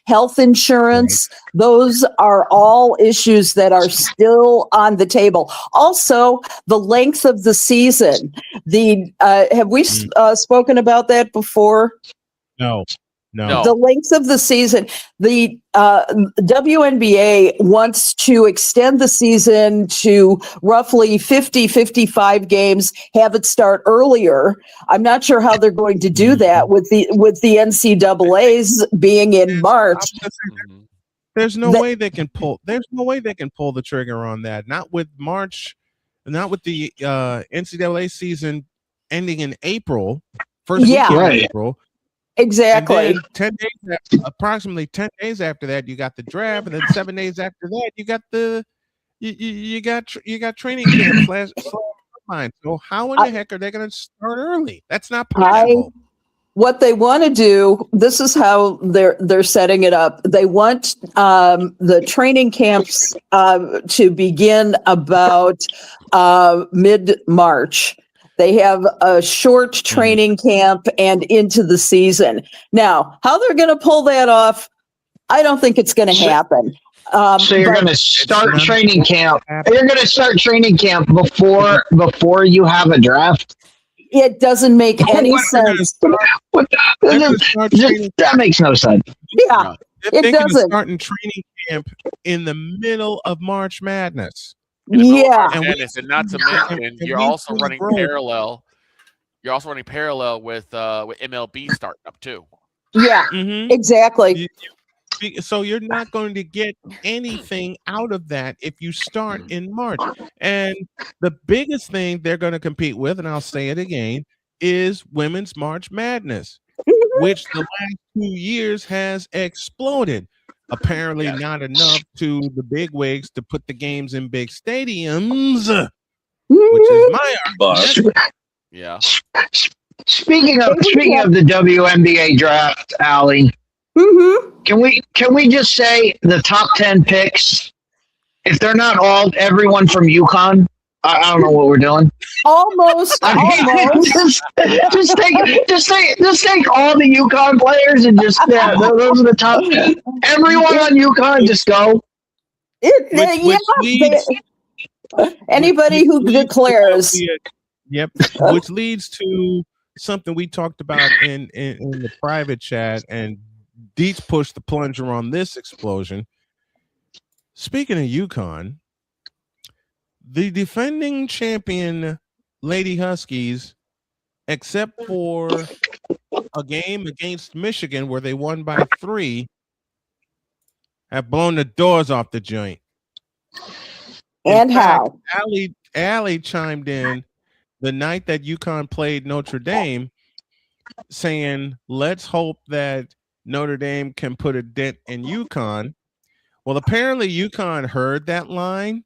health insurance. Those are all issues that are still on the table. Also, the length of the season. Have we spoken about that before? No. The length of the season. The WNBA wants to extend the season to roughly 55 games, have it start earlier. I'm not sure how they're going to do that with the NCAA's being in March. There's no way they can pull. There's no way they can pull the trigger on that. Not with March, not with the NCAA season ending in April. First weekend in April. Exactly. And then approximately 10 days after that, you got the draft, and then 7 days after that, you got you got training camp /combine. So how in the heck are they going to start early? That's not possible. What they want to do, this is how they're setting it up. They want the training camps to begin about mid-March. They have a short training camp and into the season. Now, how they're going to pull that off, I don't think it's going to happen. So you're going to start training camp. You're going to start training camp before you have a draft. It doesn't make any sense. That makes no sense. Yeah, it doesn't. Starting training camp in the middle of March Madness. Yeah, and not to mention, you're also running parallel. You're also running parallel with MLB starting up too. Yeah, exactly. So you're not going to get anything out of that if you start in March. And the biggest thing they're going to compete with, and I'll say it again, is Women's March Madness, which the last 2 years has exploded. Apparently not enough to the big wigs to put the games in big stadiums, which is my argument. Yeah. Speaking of the WNBA draft, Allie, can we just say the top 10 picks? If they're not all everyone from UConn, I don't know what we're doing. Almost. just take all the UConn players and just those are the top. Everyone on UConn, just go. Anybody who declares. Yep. Which leads to something we talked about in the private chat, and Deets pushed the plunger on this explosion. Speaking of UConn, the defending champion Lady Huskies, except for a game against Michigan where they won by 3, have blown the doors off the joint. And how? Allie chimed in the night that UConn played Notre Dame, saying, let's hope that Notre Dame can put a dent in UConn. Well, apparently UConn heard that line.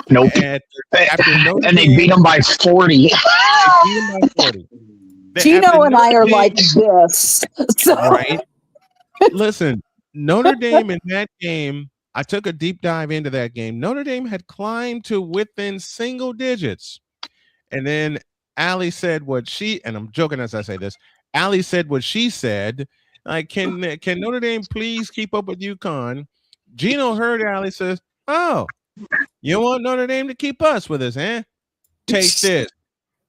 Nope. And they beat them by 40. Gino and I are like this. So. Right. Listen, Notre Dame in that game, I took a deep dive into that game. Notre Dame had climbed to within single digits. And then Allie said what she, and I'm joking as I say this, Allie said what she said, like, can Notre Dame please keep up with UConn? Gino heard Allie says, oh, you want Notre Dame to keep us with us, eh? Take this.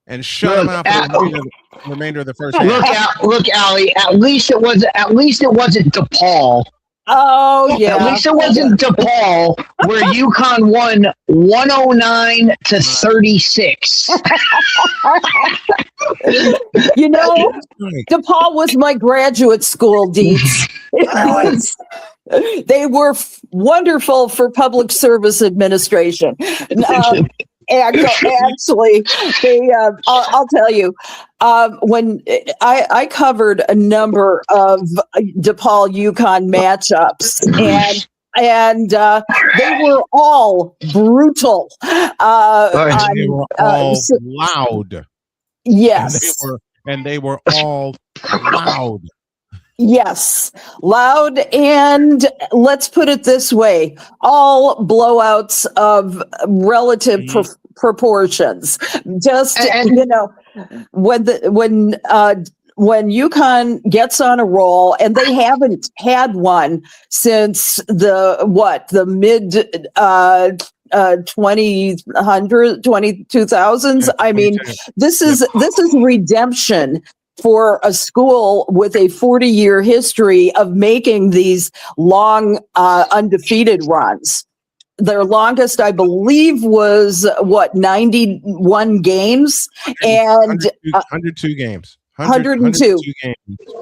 And shut him out for the remainder of the first half. Look, Allie, at least it wasn't DePaul. Oh, yeah. At least it wasn't DePaul where UConn won 109-36. You know, DePaul was my graduate school, Deets. They were wonderful for public service administration. Actually, I'll tell you, when I covered a number of DePaul UConn matchups, and they were all brutal. They were all loud. Yes. and they were all loud. Yes, loud, and let's put it this way, all blowouts of relative proportions. Just, when UConn gets on a roll, and they haven't had one since the mid 2000s. I mean, this is redemption for a school with a 40-year history of making these long undefeated runs. Their longest, I believe, was 91 games, and 102 games. 102 games.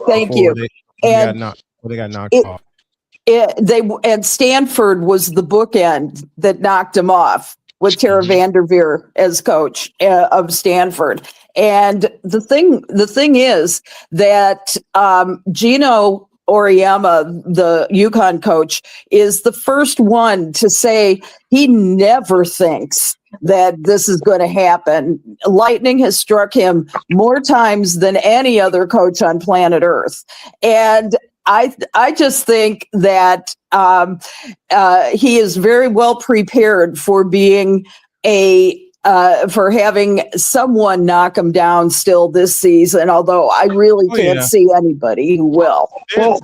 Thank you. They got knocked off. And Stanford was the bookend that knocked him off, with Tara Vanderveer as coach of Stanford. And the thing is that Gino Auriemma, the UConn coach, is the first one to say he never thinks that this is going to happen. Lightning has struck him more times than any other coach on planet Earth. And I just think that he is very well prepared for being for having someone knock him down still this season. Although I really can't see anybody who will. Well,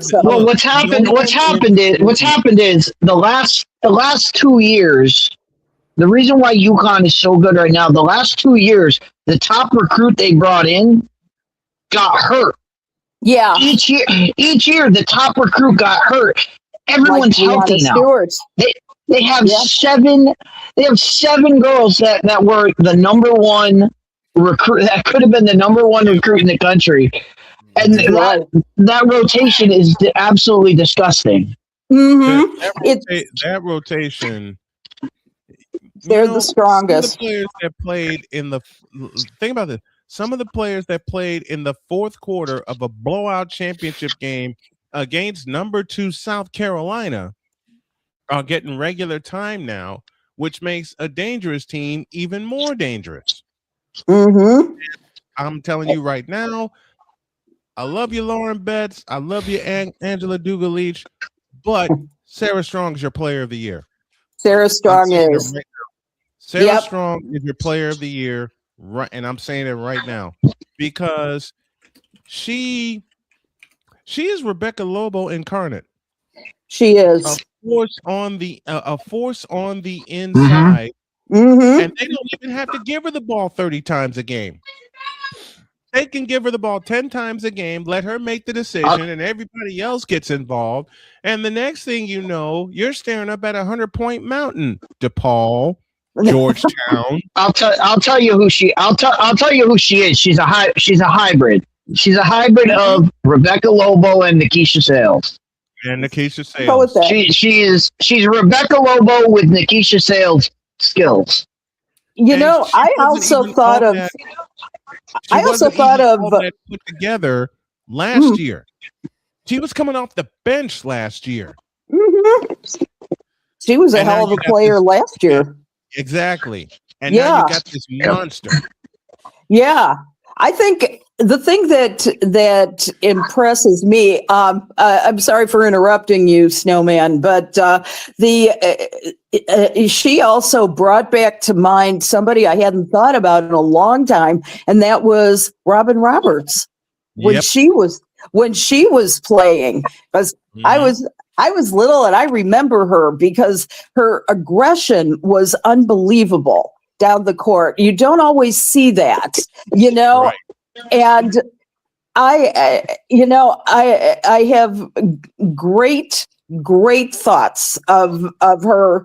what's happened is the last 2 years. The reason why UConn is so good right now, the last 2 years, the top recruit they brought in got hurt. Yeah. Each year, the top recruit got hurt. Everyone's healthy now. They have seven. They have 7 girls that were the number one recruit. That could have been the number one recruit in the country, and that rotation is absolutely disgusting. Mm-hmm. That rotation. They're the strongest. Some of the players that played in the think about this. Some of the players that played in the fourth quarter of a blowout championship game against number 2 South Carolina are getting regular time now, which makes a dangerous team even more dangerous. Mm-hmm. I'm telling you right now, I love you, Lauren Betts. I love you, Angela Dugalich, but Sarah Strong is your player of the year. Sarah Strong is. Sarah Strong is your player of the year, right? And I'm saying it right now because she is Rebecca Lobo incarnate. She is a force on the inside, mm-hmm. and they don't even have to give her the ball 30 times a game. They can give her the ball 10 times a game, let her make the decision, and everybody else gets involved. And the next thing you know, you're staring up at a 100-point mountain. DePaul, Georgetown. I'll tell you who she is. She's a hybrid. She's a hybrid of Rebecca Lobo and Nikisha Sales. And Nikisha Sales. She's Rebecca Lobo with Nikisha Sales skills. I also thought of put together last year. She was coming off the bench last year. Mm-hmm. She was a hell of a player last year. Exactly. And now you got this monster. Yeah. I think the thing that impresses me, I'm sorry for interrupting you, Snowman, but she also brought back to mind somebody I hadn't thought about in a long time, and that was Robin Roberts when she was playing. Because I was little, and I remember her because her aggression was unbelievable down the court. You don't always see that, right. And I have great thoughts of her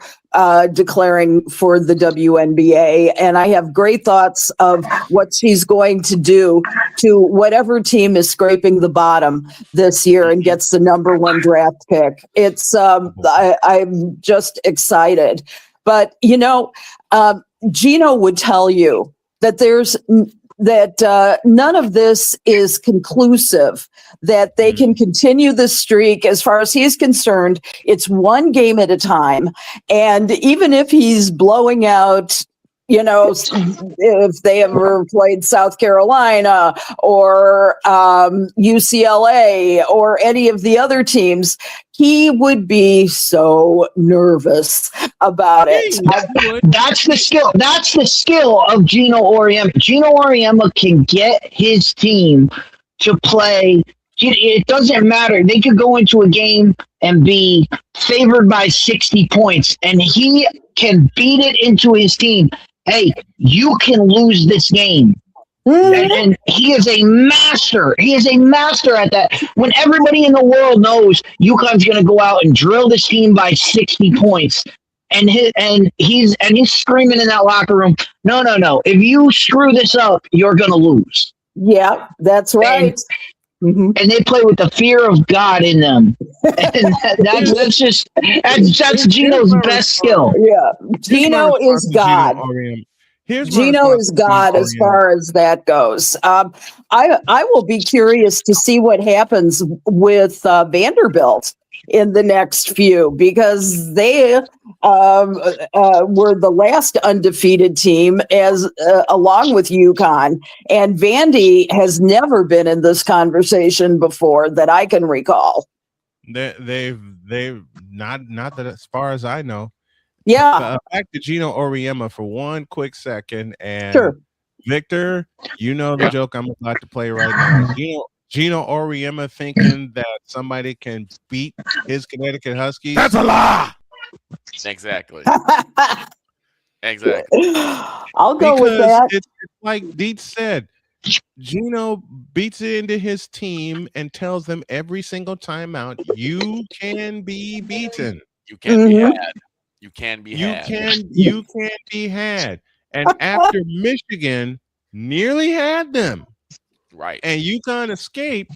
declaring for the WNBA, and I have great thoughts of what she's going to do to whatever team is scraping the bottom this year and gets the number 1 draft pick. It's I'm just excited, but Gino would tell you that none of this is conclusive, that they can continue this streak. As far as he's concerned, it's one game at a time. And even if he's blowing out, if they ever played South Carolina or UCLA or any of the other teams, he would be so nervous about it. That's the skill. That's the skill of Gino Auriemma. Gino Auriemma can get his team to play. It doesn't matter. They could go into a game and be favored by 60 points, and he can beat it into his team. Hey, you can lose this game. And he is a master. He is a master at that. When everybody in the world knows UConn's going to go out and drill this team by 60 points, and he's screaming in that locker room, no. If you screw this up, you're going to lose. Yeah, that's right. And they play with the fear of God in them. And that's Gino's best skill. Yeah, Gino is God. Gino is God as far as that goes. I will be curious to see what happens with Vanderbilt in the next few, because they were the last undefeated team along with UConn, and Vandy has never been in this conversation before that I can recall. They've not that as far as I know. Yeah. Back to Gino Auriemma for one quick second, and sure. Victor, the joke I'm about to play right now. Gino Auriemma thinking that somebody can beat his Connecticut Huskies. That's a lie. Exactly. Exactly. I'll go with that. It's like Dietz said, Gino beats it into his team and tells them every single time out, you can be beaten. You can be had. You can be had. You can be had. And after Michigan nearly had them, right, and UConn escaped,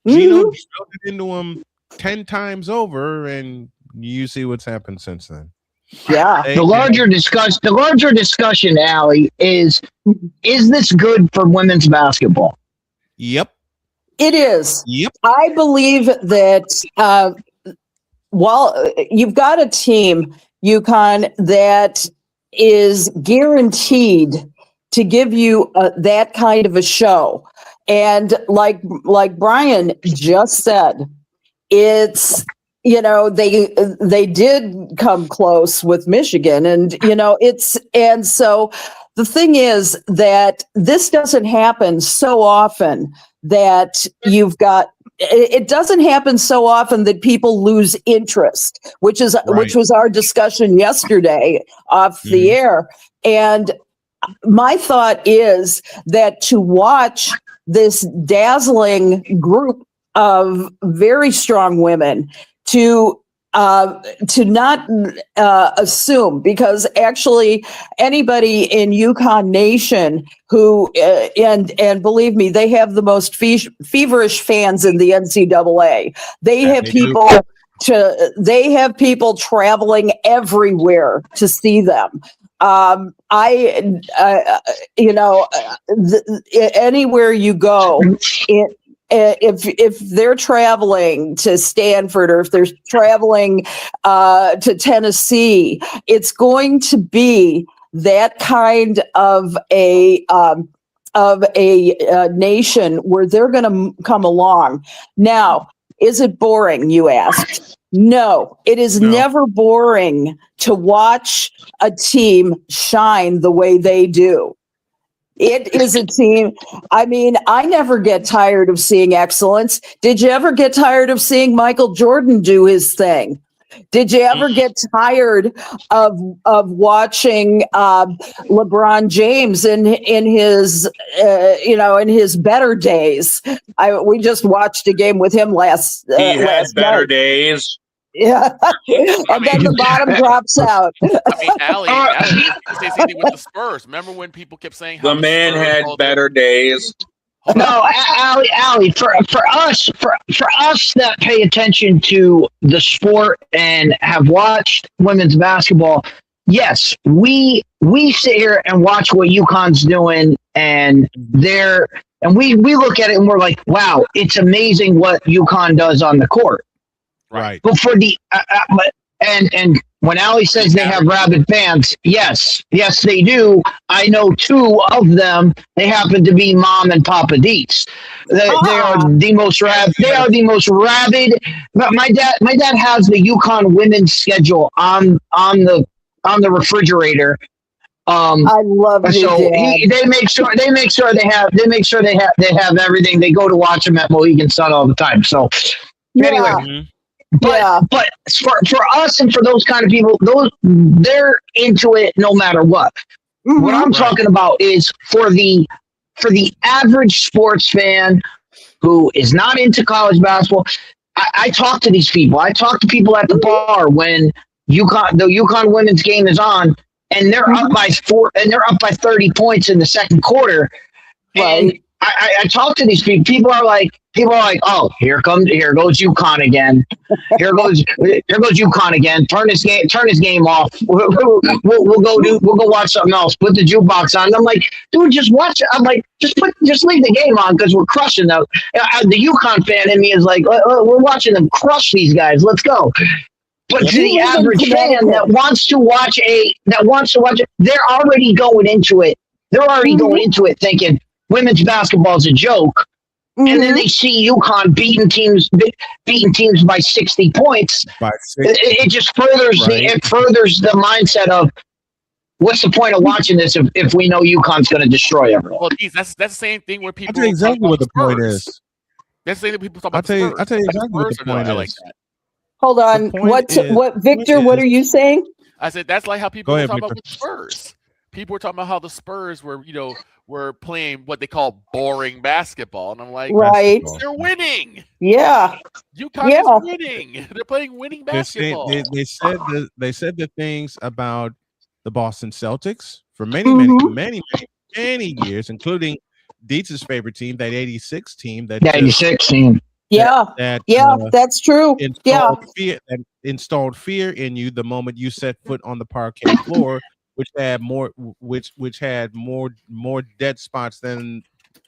Gino drilled it into them 10 times over, and you see what's happened since then. Yeah. The larger discussion, Allie, is this good for women's basketball? Yep. It is. Yep. I believe that while you've got a team, UConn, that is guaranteed to give you that kind of a show. And like Brian just said, it's, they did come close with Michigan, and, and so the thing is that this doesn't happen so often that it doesn't happen so often that people lose interest, which was our discussion yesterday off the air. And my thought is that to watch this dazzling group of very strong women, to not assume, because actually anybody in UConn Nation who and believe me, they have the most feverish fans in the NCAA. They have people traveling everywhere to see them. Anywhere you go, if they're traveling to Stanford, or if they're traveling to Tennessee, it's going to be that kind of a nation where they're going to come along. Now, is it boring, you asked? No, it is never boring to watch a team shine the way they do. It is a team. I mean, I never get tired of seeing excellence. Did you ever get tired of seeing Michael Jordan do his thing? Did you ever get tired of watching LeBron James in his in his better days? We just watched a game with him last. He had better night. Days. Yeah, and then the bottom drops out. I mean, Allie says anything with the Spurs. Remember when people kept saying how the man had better days? No, Allie, for us that pay attention to the sport and have watched women's basketball, yes, we sit here and watch what UConn's doing, and we look at it and we're like, wow, it's amazing what UConn does on the court. Right. But for the and When Allie says they have rabid fans, yes, they do. I know 2 of them. They happen to be Mom and Papa Deets. They are the most rabid. They are the most rabid. But my dad has the UConn women's schedule on the refrigerator. I love you, so Dad. they make sure they have everything. They go to watch them at Mohegan Sun all the time. So anyway. But for us and for those kind of people, they're into it no matter what. Mm-hmm. What I'm talking about is for the average sports fan who is not into college basketball. I talk to these people. I talk to people at the bar when the UConn women's game is on, and they're up by 4, and they're up by 30 points in the second quarter. And I talk to these people. People are like, oh, here goes UConn again. Here goes UConn again. Turn his game off. We'll go watch something else. Put the jukebox on. I'm like, dude, just watch it. I'm like, just leave the game on because we're crushing them. The UConn fan in me is like, we're watching them crush these guys. Let's go. But to the average fan that wants to watch it, they're already going into it. They're already going into it thinking women's basketball is a joke. And then they see UConn beating teams by 60 points. It just furthers the mindset of what's the point of watching this if we know UConn's going to destroy everyone. Well, geez, that's the same thing where people. I'll tell you exactly what the point is. That's the thing that people talk about. I'll tell you exactly what the point is. Like that. Hold on. What Victor? What are you saying? I said that's like how people talk about with the Spurs. People were talking about how the Spurs were playing what they call boring basketball, and I'm like, right, they're winning. Yeah, UConn is winning. They're playing winning basketball. They said the things about the Boston Celtics for many years, including Dietz's favorite team, that 86 team. That 86 team. That's true. Installed fear in you the moment you set foot on the parquet floor, which had more dead spots than.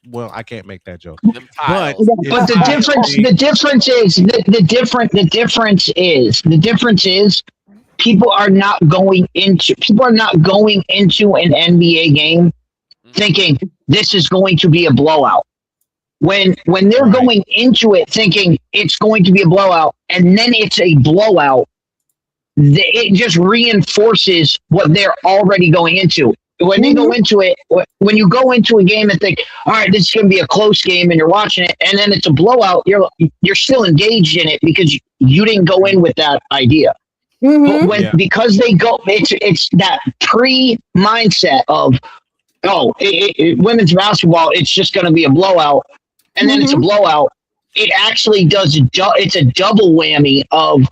Well, I can't make that joke. But the difference is people are not going into an NBA game thinking this is going to be a blowout. When they're going into it thinking it's going to be a blowout and then it's a blowout, it just reinforces what they're already going into. When they go into it, when you go into a game and think, all right, this is going to be a close game, and you're watching it, and then it's a blowout, you're still engaged in it because you didn't go in with that idea. But because they go, it's that pre-mindset of, women's basketball, it's just going to be a blowout, and then it's a blowout. It actually does. It's a double whammy of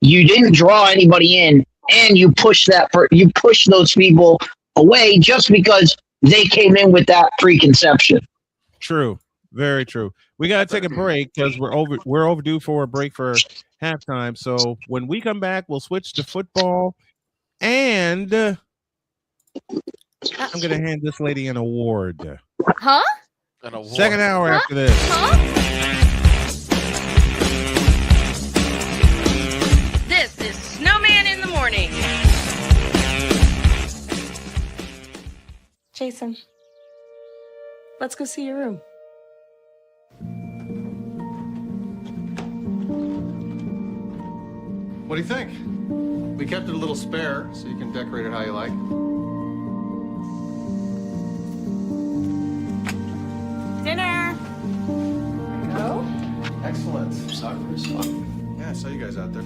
you didn't draw anybody in, and you push those people away just because they came in with that preconception. True, very true. We gotta take a break because we're overdue for a break for halftime. So when we come back, we'll switch to football, and I'm gonna hand this lady an award. Huh? An award. Second hour after this. This is Snowman in the Morning. Jason, let's go see your room. What do you think? We kept it a little spare, so you can decorate it how you like. Dinner. Go. Excellent. Yeah, I saw you guys out there.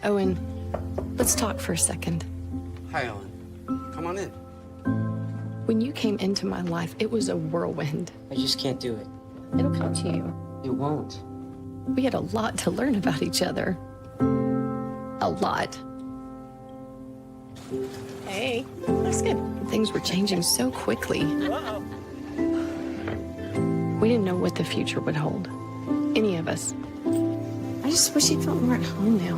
Owen, let's talk for a second. Hi, Ellen. Come on in. When you came into my life, it was a whirlwind. I just can't do it. It'll come to you. It won't. We had a lot to learn about each other. A lot. Hey, looks good. Things were changing so quickly. We didn't know what the future would hold. Any of us. I just wish he felt more at home now.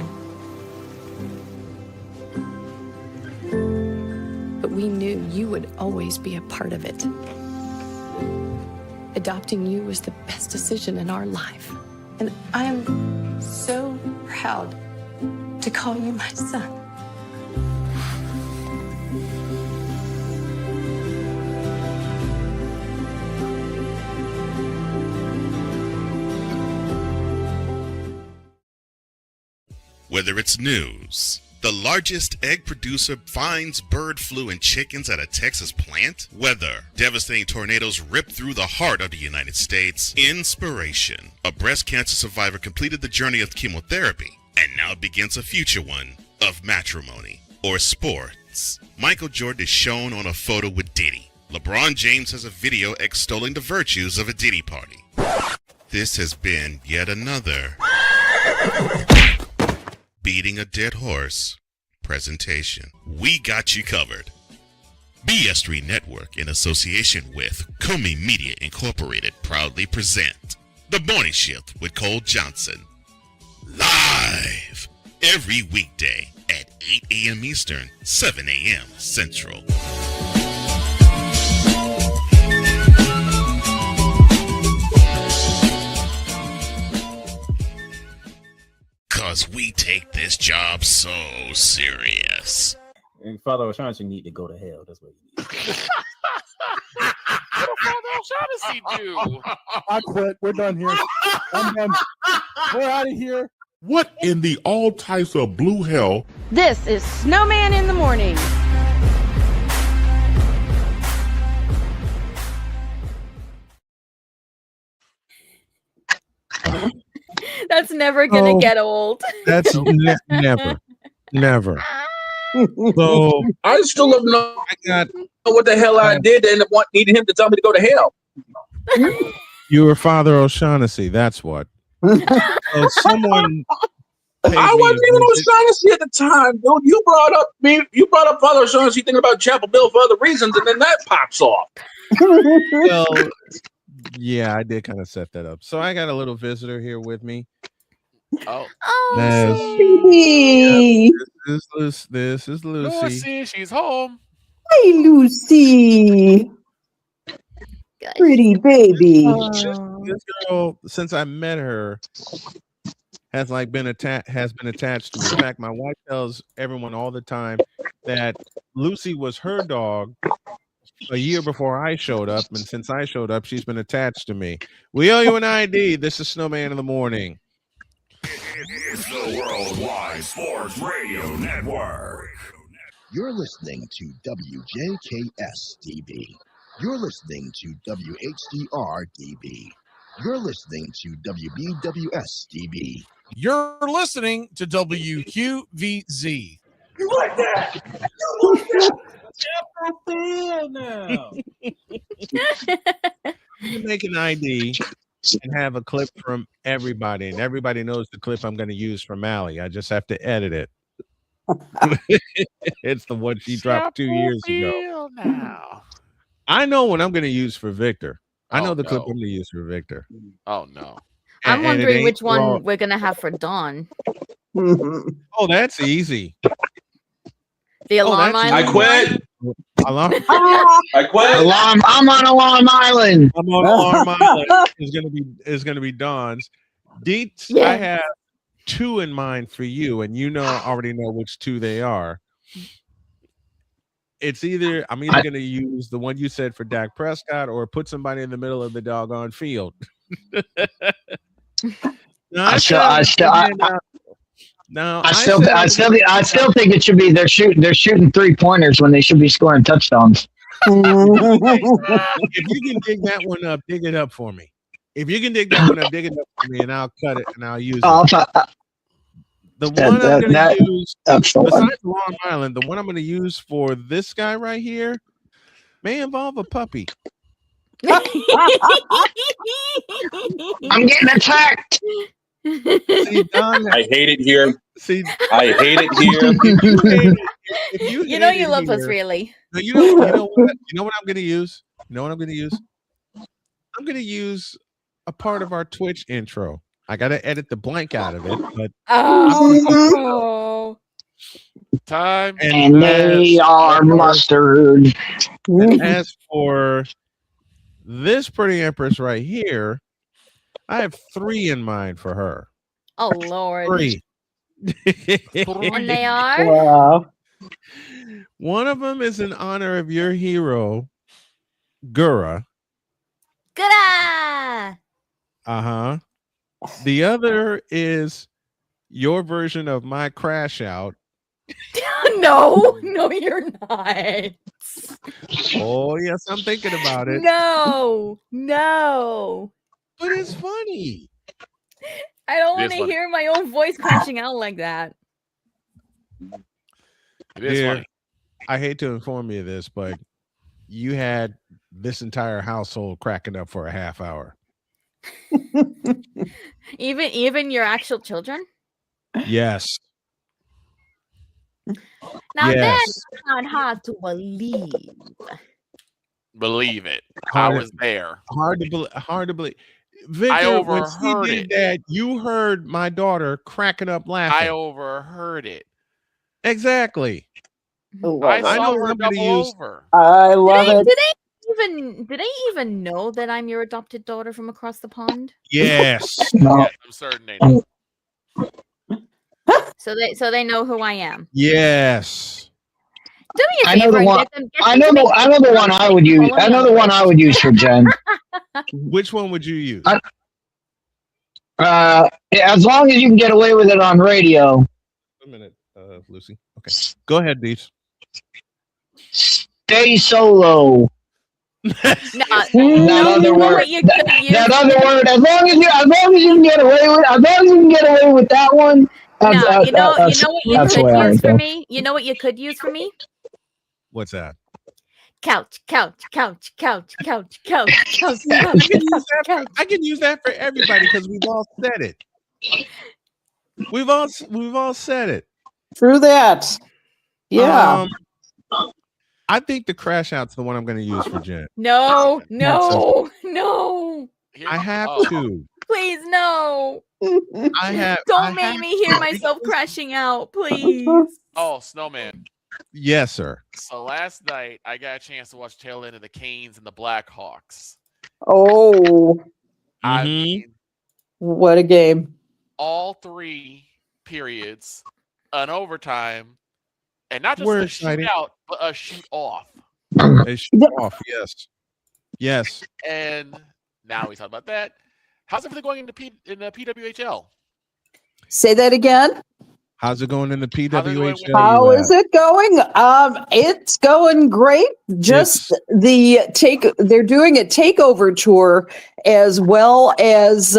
But we knew you would always be a part of it. Adopting you was the best decision in our life. And I am so proud to call you my son. Whether it's news, the largest egg producer finds bird flu in chickens at a Texas plant, weather, devastating tornadoes rip through the heart of the United States, inspiration, a breast cancer survivor completed the journey of chemotherapy and now begins a future one of matrimony, or sports. Michael Jordan is shown on a photo with Diddy. LeBron James has a video extolling the virtues of a Diddy party. This has been yet another beating a dead horse presentation. We got you covered. BS3 Network, in association with Comey Media Incorporated, proudly present The Morning Shift with Cole Johnson. Live every weekday at 8 a.m. Eastern, 7 a.m. Central. Because we take this job so serious. And Father O'Shaughnessy need to go to hell. That's what he needs. What did Father O'Shaughnessy do? I quit. We're done here. I'm done. We're out of here. What in the all types of blue hell? This is Snowman in the Morning. That's never gonna Oh, get old. That's never. So I still don't know I got what the hell I did and needed him to tell me to go to hell. you were Father O'Shaughnessy. That's what. So someone. I wasn't even O'Shaughnessy at the time, dude. You brought up Father O'Shaughnessy thinking about Chapel Bill for other reasons, and then that pops off. Well, yeah, I did kind of set that up. So I got a little visitor here with me. Oh, Baby. This is Lucy. Lucy, she's home. Hi, Lucy. Pretty baby. This girl, since I met her, has been attached to me. In fact, my wife tells everyone all the time that Lucy was her dog a year before I showed up, and since I showed up, she's been attached to me. We owe you an ID. This is Snowman in the Morning. It's the Worldwide Sports Radio Network. You're listening to WJKS-DB. You're listening to WHDR-DB. You're listening to WBWS-DB. You're listening to WQVZ. You like that? now. You make an ID and have a clip from everybody, and everybody knows the clip I'm going to use from Allie. I just have to edit it. It's the one she dropped 2 years ago. Now. I know what I'm going to use for Victor. I know Oh, the clip no. I'm going to use for Victor. Oh no. I'm And it wondering ain't which one wrong. we're gonna have for Dawn. Oh, that's easy. The alarm that's island. I quit. Alarm. I quit. Alarm! I'm on Alarm Island. I'm on Alarm Island. Is gonna be Dawn's. Deets, Yeah. I have two in mind for you, and you already know which two they are. It's I'm either gonna use the one you said for Dak Prescott or put somebody in the middle of the doggone field. I still think it should be they're shooting 3-pointers when they should be scoring touchdowns. If you can dig that one up, dig it up for me. If you can dig that one up, dig it up for me, and I'll cut it and I'll use it. The one I'm going to use, besides Long Island, the one I'm going to use for this guy right here, may involve a puppy. I'm getting attacked. See, Don, I hate it here. see, I hate it here. You know you love us, really. No, you know what? You know what I'm going to use? You know what I'm going to use? I'm going to use a part of our Twitch intro. I got to edit the blank out of it, but Oh. Time. And they are mustard. And as for this pretty empress right here, I have 3 in mind for her. Oh, Lord. 3. And they are? Wow. One of them is in honor of your hero, Gura. Good. Uh-huh. The other is your version of my crash out. No, you're not. Oh, yes, I'm thinking about it. No. But it's funny. I don't It want is to funny. hear my own voice crashing out like that. It is Dear, funny. I hate to inform you of this, but you had this entire household cracking up for a half hour. Even your actual children? Yes. Now Yes. that's not hard to believe. Believe it. Hard- I was there. Hard to believe. Victor, I when she overheard did it. that, you heard my daughter cracking up laughing. I overheard it. Exactly. I saw know her what I'm gonna double use. over. I love it. Do they even know that I'm your adopted daughter from across the pond? Yes. Yes, I'm certain they know. So they know who I am. Yes. Do me a I know favor the and one. get them I to know make the one I would use. I know the one I would use for Jen. Which one would you use? As long as you can get away with it on radio. A minute, Lucy. Okay. Go ahead, Dees. Stay solo. That other word. That other word. As long as you can get away with. As long as you can get away with that one. No, you know what you that's the way I could use would for go. me? You know what you could use for me? What's that? Couch. I can use that for everybody because we've all said it. We've all said it. True that. Yeah. I think the crash out's the one I'm going to use for Jen. No. I have to. Please, no. I have. Don't make me hear myself crashing out, please. Oh, Snowman. Yes, sir. So last night I got a chance to watch tail end of the Canes and the Blackhawks. Oh, I mean, what a game. all 3 periods, an overtime, and not just We're a excited. shootout, but a shoot off. A shoot off. Yes. And now we talk about that. How's everything going in the PWHL? Say that again. How's it going in the PWHL? How is it going? It's going great. Just they're doing a takeover tour as well as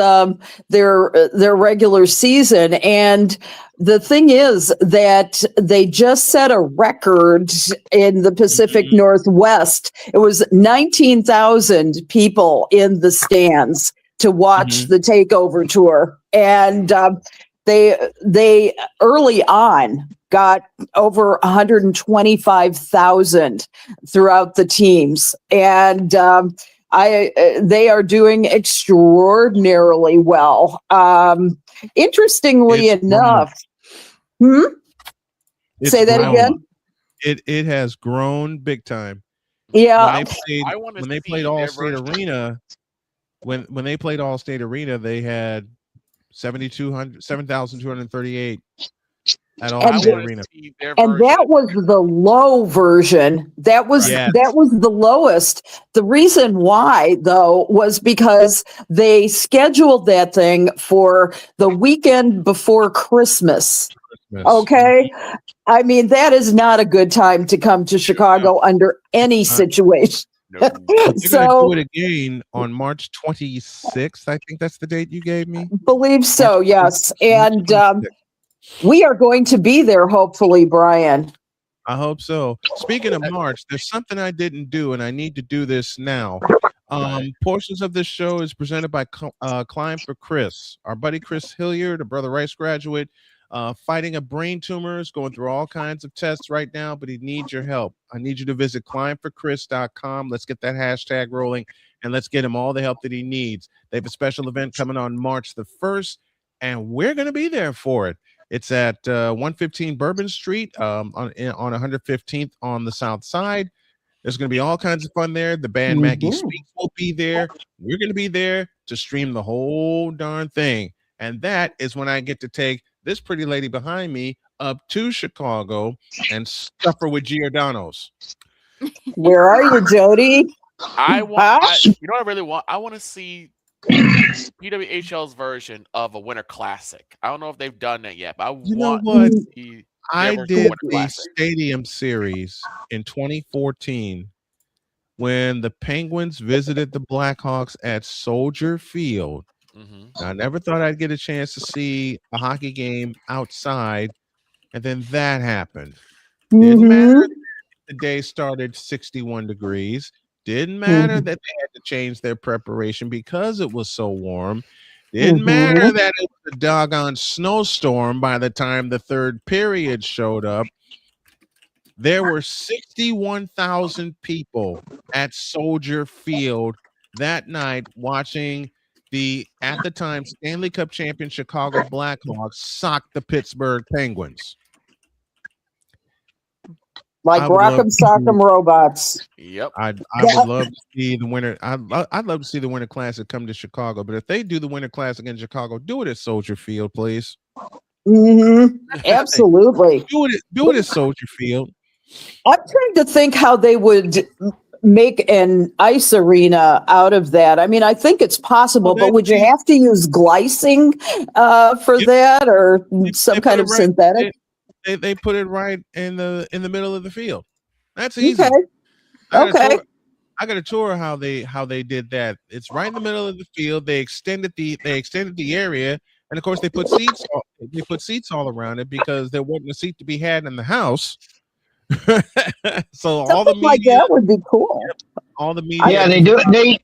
their regular season. And the thing is that they just set a record in the Pacific Northwest. It was 19,000 people in the stands to watch the takeover tour. And they early on got over 125,000 throughout the teams, and they are doing extraordinarily well. Interestingly enough, say that again. It has grown big time. Yeah, when they played All-State Arena, when they played All-State Arena, they had 7,238 at All-State Arena. And that was the low version. That was the lowest. The reason why, though, was because they scheduled that thing for the weekend before Christmas. Okay. I mean, that is not a good time to come to Chicago under any situation. They're going to do it again on March 26th. I think that's the date you gave me. Believe so, yes. And we are going to be there, hopefully, Brian. I hope so. Speaking of March, there's something I didn't do, and I need to do this now. Portions of this show is presented by Climb for Chris. Our buddy Chris Hilliard, a Brother Rice graduate, fighting a brain tumor, is going through all kinds of tests right now, but he needs your help. I need you to visit climbforchris.com. Let's get that hashtag rolling, and let's get him all the help that he needs. They have a special event coming on March the 1st, and we're going to be there for it. It's at 115 Bourbon Street on 115th on the south side. There's going to be all kinds of fun there. The band Maggie Speaks will be there. We're going to be there to stream the whole darn thing. And that is when I get to take this pretty lady behind me up to Chicago and stuff her with Giordano's. Where are you, Jody? You know what I really want? I want to see PWHL's version of a Winter Classic. I don't know if they've done that yet, but I want to see. I did the Stadium Series in 2014 when the Penguins visited the Blackhawks at Soldier Field. I never thought I'd get a chance to see a hockey game outside, and then that happened. Didn't matter that the day started 61 degrees. Didn't matter that they had to change their preparation because it was so warm. Didn't matter that it was a doggone snowstorm by the time the third period showed up. There were 61,000 people at Soldier Field that night watching the, at the time, Stanley Cup champion Chicago Blackhawks sock the Pittsburgh Penguins. Like Rock'em Sock'em Robots. Yep. I would love to see the winter. I'd love to see the Winter Classic come to Chicago. But if they do the Winter Classic in Chicago, do it at Soldier Field, please. Absolutely. Do it at Soldier Field. I'm trying to think how they would make an ice arena out of that. I mean, I think it's possible, but would you have to use glycing for that, or some kind of synthetic? They put it right in the middle of the field. That's easy. Okay. I got a tour how they did that. It's right in the middle of the field. They extended the area, and of course they put seats all around it because there wasn't a seat to be had in the house. So all the media, like that would be cool. All the media. Yeah, they do it.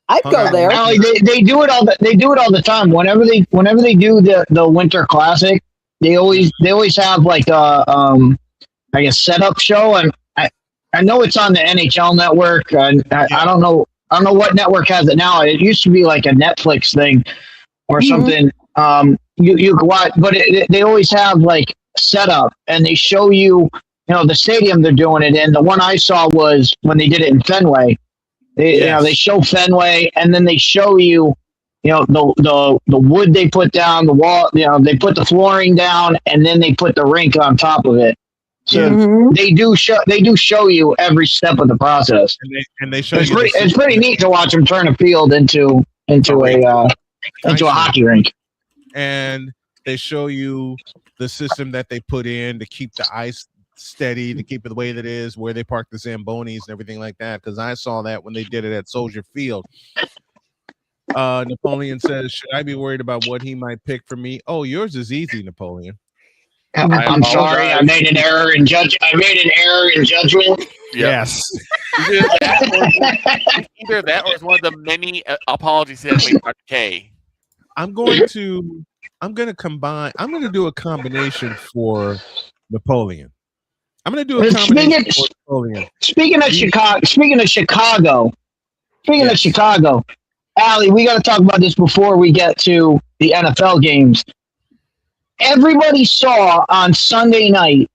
I'd go there. Allie, they do it all. They do it all the time. Whenever they do the Winter Classic, they always have like a setup show, and I know it's on the NHL network. I don't know what network has it now. It used to be like a Netflix thing or something. You could watch, but they always have like setup, and they show you the stadium they're doing it in. The one I saw was when they did it in Fenway. They show Fenway, and then they show you. The wood they put down, the wall, they put the flooring down, and then they put the rink on top of it. So they do show you every step of the process. And they show it's pretty neat to watch them turn a field into a hockey rink. And they show you the system that they put in to keep the ice steady, to keep it the way that it is, where they park the Zambonis and everything like that. Because I saw that when they did it at Soldier Field. Napoleon says, should I be worried about what he might pick for me? Oh, yours is easy, Napoleon. I'm sorry, I made an error in judgment. Yes. Either that or it's one of the many apologies he has made about K. I'm going to combine. I'm going to do a combination for Napoleon. I'm going to do a combination for Napoleon. Speaking of Chicago, Allie, we got to talk about this before we get to the NFL games. Everybody saw on Sunday night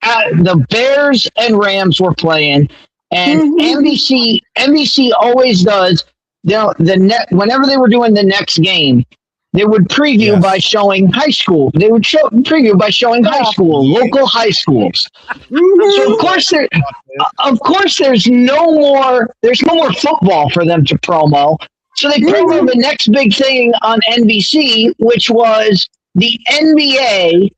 the Bears and Rams were playing, and NBC always does. Whenever they were doing the next game, they would preview by showing high school. They would preview by showing local high schools. So of course, there's no more football for them to promo. So they promo the next big thing on NBC, which was the NBA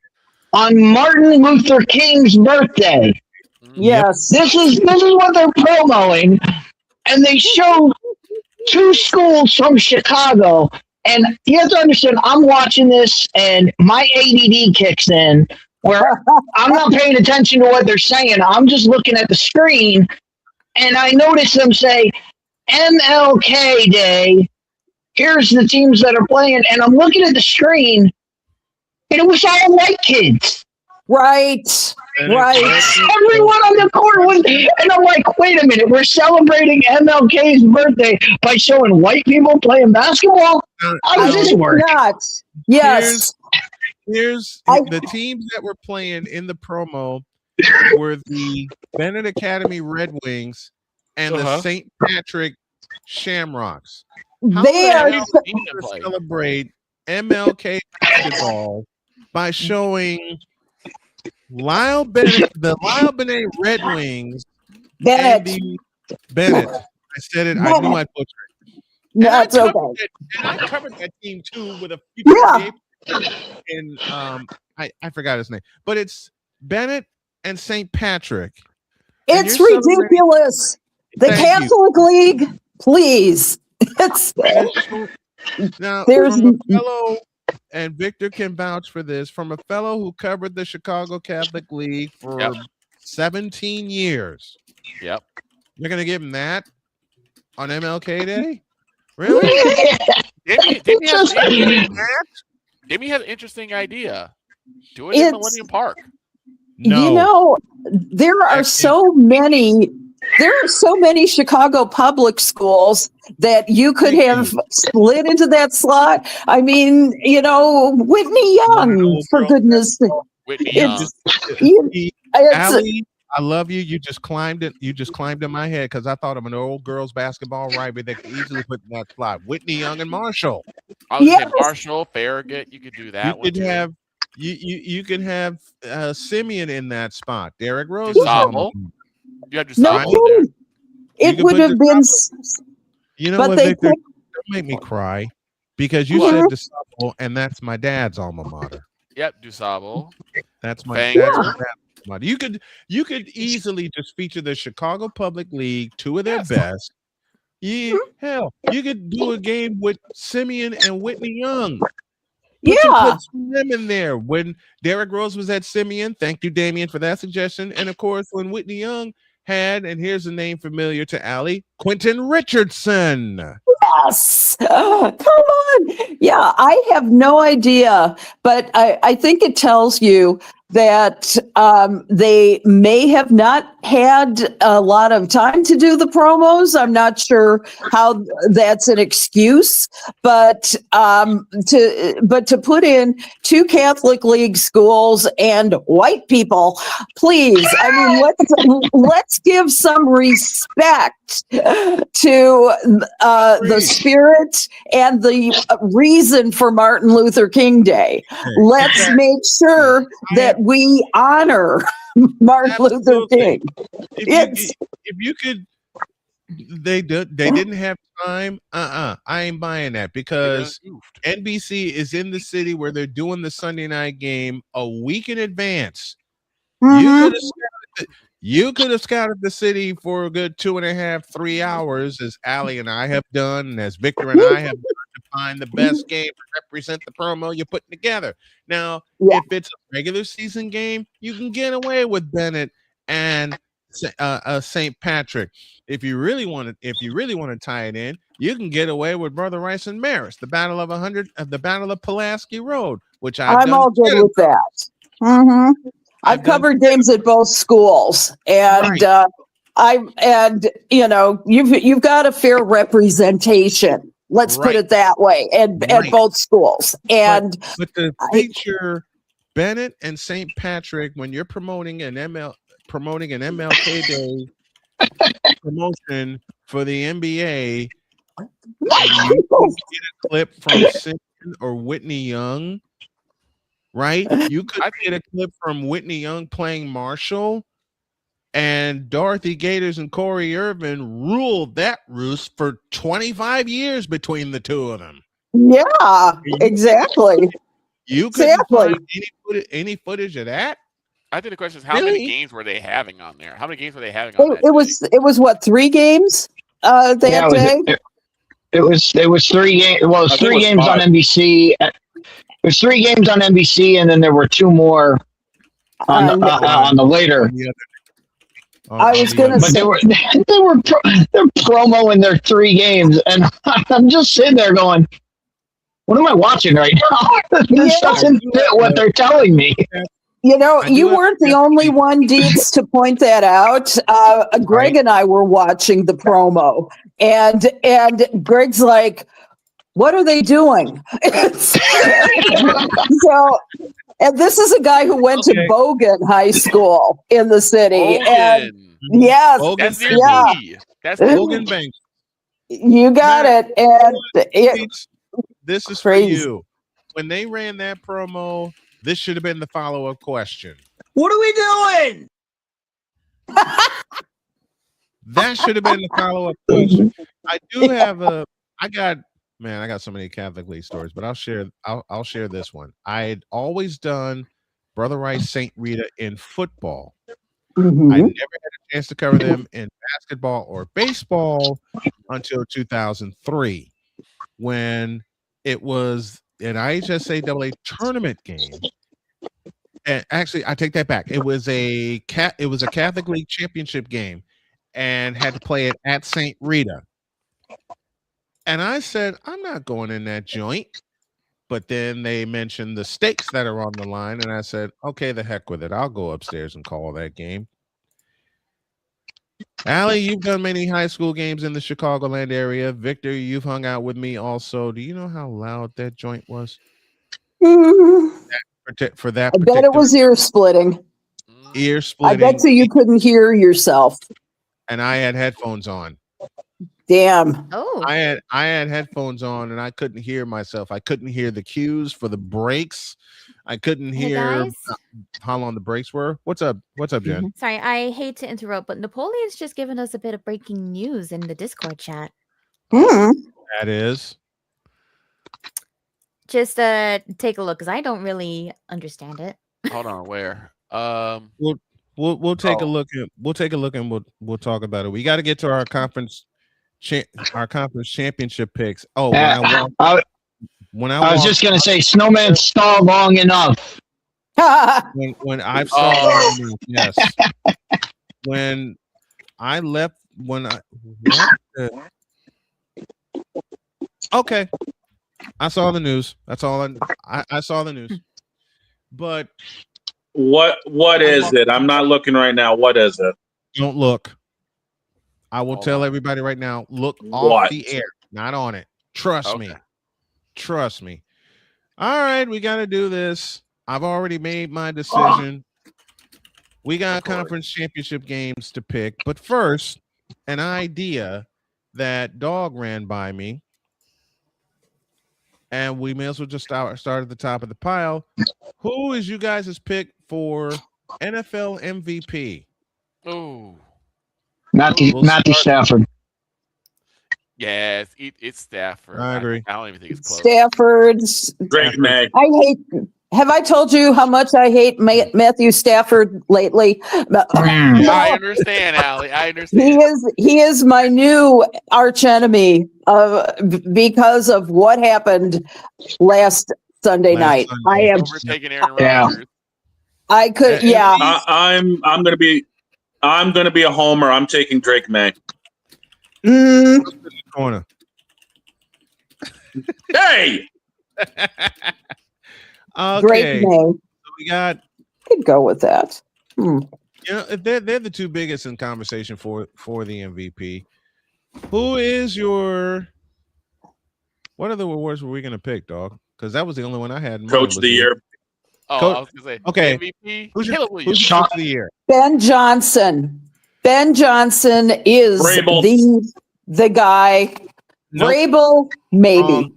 on Martin Luther King's birthday. Yes, this is what they're promoting, and they show two schools from Chicago. And you have to understand, I'm watching this, and my ADD kicks in where I'm not paying attention to what they're saying. I'm just looking at the screen, and I notice them say MLK Day. Here's the teams that are playing, and I'm looking at the screen, and it was all white kids. Right. Everyone on the court was, and I'm like, wait a minute, we're celebrating MLK's birthday by showing white people playing basketball? How does this work? Not. Yes. Here's the teams that were playing in the promo were the Bennett Academy Red Wings and the St. Patrick Shamrocks. They are celebrate MLK basketball by showing Lyle Bennett, the Lyle Bennett Red Wings, Bennett. I said it. I knew I'd butcher it. No, it's okay. And I covered that team too with a future and I forgot his name, but it's Bennett and St. Patrick. It's ridiculous. The Catholic League, please. It's now from a fellow, and Victor can vouch for this, from a fellow who covered the Chicago Catholic League for 17 years. Yep. You're gonna give him that on MLK Day? Really? Jamie has an interesting idea. Do it in Millennium Park. No. You know, there are so many Chicago public schools that you could have slid into that slot. I mean, you know, Whitney Young, for goodness sake. Whitney Young. Allie, I love you. You just climbed it. You just climbed in my head because I thought of an old girls basketball rivalry that could easily put in that slot. Whitney Young and Marshall. I was saying Marshall, Farragut. You could do that. You could have you can have Simeon in that spot. Derrick Rose. You have no, it would have been. You know what, Victor? Don't make me cry because you said DeSable, and that's my dad's alma mater. Yep, DuSable. That's my dad's mater. You could easily just feature the Chicago Public League, two of their best. Hell, you could do a game with Simeon and Whitney Young. Put them in there. When Derrick Rose was at Simeon, thank you, Damien, for that suggestion. And of course, when Whitney Young had, and here's a name familiar to Allie, Quentin Richardson. Yes. Come on. Yeah, I have no idea, but I think it tells you that they may have not had a lot of time to do the promos. I'm not sure how that's an excuse, but to put in two Catholic League schools and white people, please. I mean, let's give some respect to the spirit and the reason for Martin Luther King Day. Let's make sure that we honor Martin Luther King. If you could, they didn't have time. I ain't buying that because NBC is in the city where they're doing the Sunday night game a week in advance. You could have scouted the city for a good 2.5, 3 hours, as Allie and I have done, and as Victor and I have done, to find the best game to represent the promo you're putting together. Now, if it's a regular season game, you can get away with Bennett and St. Patrick. If you really want to tie it in, you can get away with Brother Rice and Maris, the Battle of Pulaski Road, which I'm all good with that. Mm-hmm. I've covered games at both schools, and you know, you've got a fair representation. Let's put it that way, at both schools. And but the feature Bennett and St. Patrick when you're promoting an MLK Day promotion for the NBA, you can get a clip from Simpson or Whitney Young. Right? You could get a clip from Whitney Young playing Marshall, and Dorothy Gators and Corey Irvin ruled that roost for 25 years between the two of them. Yeah, exactly. You couldn't find any footage of that? I think the question is, how many games were they having on there? How many games were they having on that? It was what, 3 games that day? It was 3 games. Well, it was 3 games on NBC. There's 3 games on NBC, and then there were 2 more on the later. I was gonna but they were they're promoing their 3 games, and I'm just sitting there going, "What am I watching right now? This doesn't fit what they're telling me." You know, you weren't the only one, Deets, to point that out. Greg and I were watching the promo, and Greg's like, "What are they doing?" So, and this is a guy who went to Bogan High School in the city, and yes, That's near yeah, me. That's Bogan Bank. you got it, and This is for you. When they ran that promo, this should have been the follow-up question. What are we doing? That should have been the follow-up question. I do have I got so many Catholic League stories, but I'll share this one. I had always done Brother Rice St. Rita in football. I never had a chance to cover them in basketball or baseball until 2003, when it was an IHSAAA tournament game. And actually, I take that back. It was a Catholic League championship game, and had to play it at St. Rita. And I said, I'm not going in that joint. But then they mentioned the stakes that are on the line, and I said, okay, the heck with it. I'll go upstairs and call that game. Allie, you've done many high school games in the Chicagoland area. Victor, you've hung out with me also. Do you know how loud that joint was? For that I bet it was ear splitting. Ear splitting. I bet you couldn't hear yourself. And I had headphones on. Damn. Oh. I had headphones on, and I couldn't hear myself. I couldn't hear the cues for the breaks. I couldn't hear how long the breaks were. What's up? What's up, Jen? Sorry, I hate to interrupt, but Napoleon's just given us a bit of breaking news in the Discord chat. That is. Just take a look, because I don't really understand it. Hold on, where? We'll take a look and we'll talk about it. We got to get to our conference championship picks. Oh, I was just gonna say, Snowman stalled long enough. when I saw yes, when I left, okay, I saw the news. That's all. I saw the news. But what is it? I'm not looking right now. What is it? Don't look. I will tell everybody right now. Look off the air, not on it. Trust me. Trust me. All right, we got to do this. I've already made my decision. We got conference championship games to pick, but first, an idea that Dog ran by me, and we may as well just start at the top of the pile. Who is you guys' pick for NFL MVP? Oh, Matthew Stafford. Yeah, it's Stafford. I agree. I don't even think it's close. Stafford's Drake May. Have I told you how much I hate Matthew Stafford lately? I understand, Allie. I understand. He is my new arch enemy because of what happened last Sunday night. I am overtaking Aaron Rodgers. I could, yeah. I'm gonna be a homer. I'm taking Drake May. Corner. Hey. Okay. Drake May. So we got. Could go with that. You know, they're the two biggest in conversation for the MVP. Who is your? What other awards were we gonna pick, dog? Because that was the only one I had. Coach of the year. Oh, I was gonna say okay. MVP. Who's your coach of the year? Ben Johnson. Ben Johnson is the guy. Nope. Vrabel, maybe.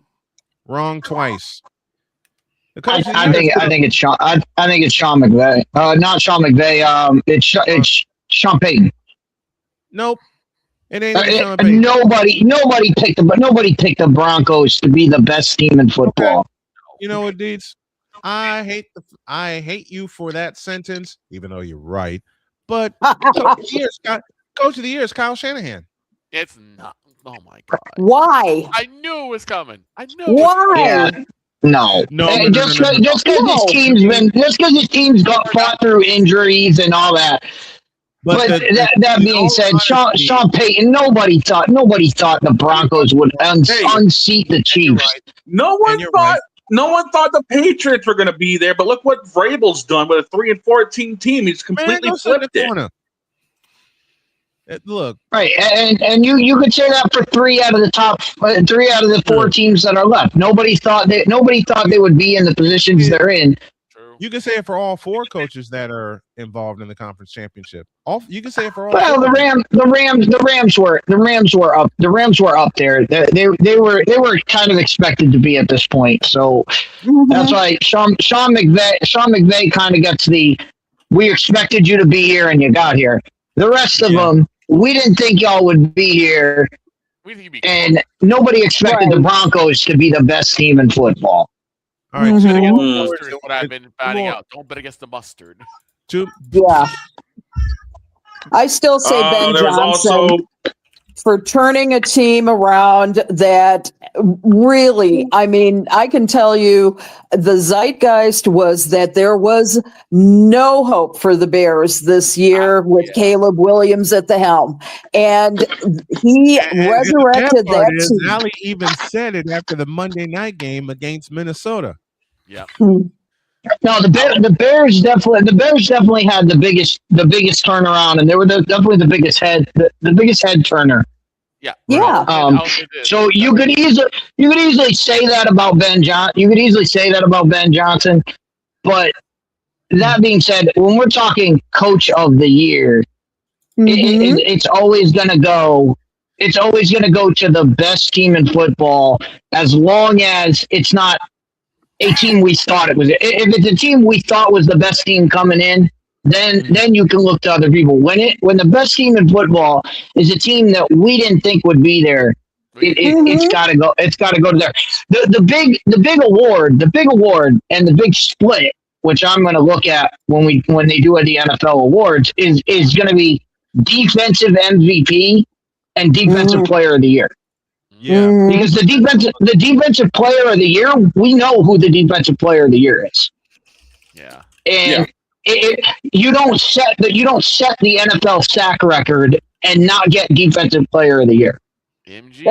Wrong twice. I think it's Sean. I think it's Sean McVay. Not Sean McVay. It's Sean Payton. Nope. It ain't Sean Payton. Nobody picked the Broncos to be the best team in football. Okay. You know what, Deeds? I hate you for that sentence, even though you're right. But coach of the year is Kyle Shanahan. It's not. Oh my god. Why? I knew it was coming. I knew. Why? No. Just because this team's got fought through injuries and all that. But that being said, Sean Payton, nobody thought the Broncos would unseat the Chiefs. Right. No one thought the Patriots were going to be there, but look what Vrabel's done with a 3-14 team. He's completely flipped it. Look, right, and you could say that for three out of the four teams that are left. Nobody thought they would be in the positions they're in. You can say it for all four coaches that are involved in the conference championship. You can say it for all. Well, the Rams were up there. They were kind of expected to be at this point. So that's why Sean McVay kind of gets the "we expected you to be here and you got here." The rest of them, we didn't think y'all would be here, and nobody expected the Broncos to be the best team in football. All right, mustard is what I've been finding out. Don't bet against the mustard. Yeah. I still say Ben Johnson for turning a team around that really, I mean, I can tell you the zeitgeist was that there was no hope for the Bears this year with Caleb Williams at the helm. And he resurrected that team. Allie even said it after the Monday night game against Minnesota. Yeah. No, the Bears definitely had the biggest turnaround, and they were definitely the biggest head turner. Yeah. Yeah. So you could easily say that about Ben Johnson. But that being said, when we're talking coach of the year, it's always gonna go. It's always gonna go to the best team in football, as long as it's not a team we thought it was. If it's a team we thought was the best team coming in, then you can look to other people. When the best team in football is a team that we didn't think would be there, it's got to go. It's got to go to there. The big award, and the big split, which I'm going to look at when they do the NFL awards, is going to be defensive MVP and defensive player of the year. Yeah, because the defensive player of the year, we know who the defensive player of the year is. Yeah, and you don't set the NFL sack record and not get defensive player of the year. MG.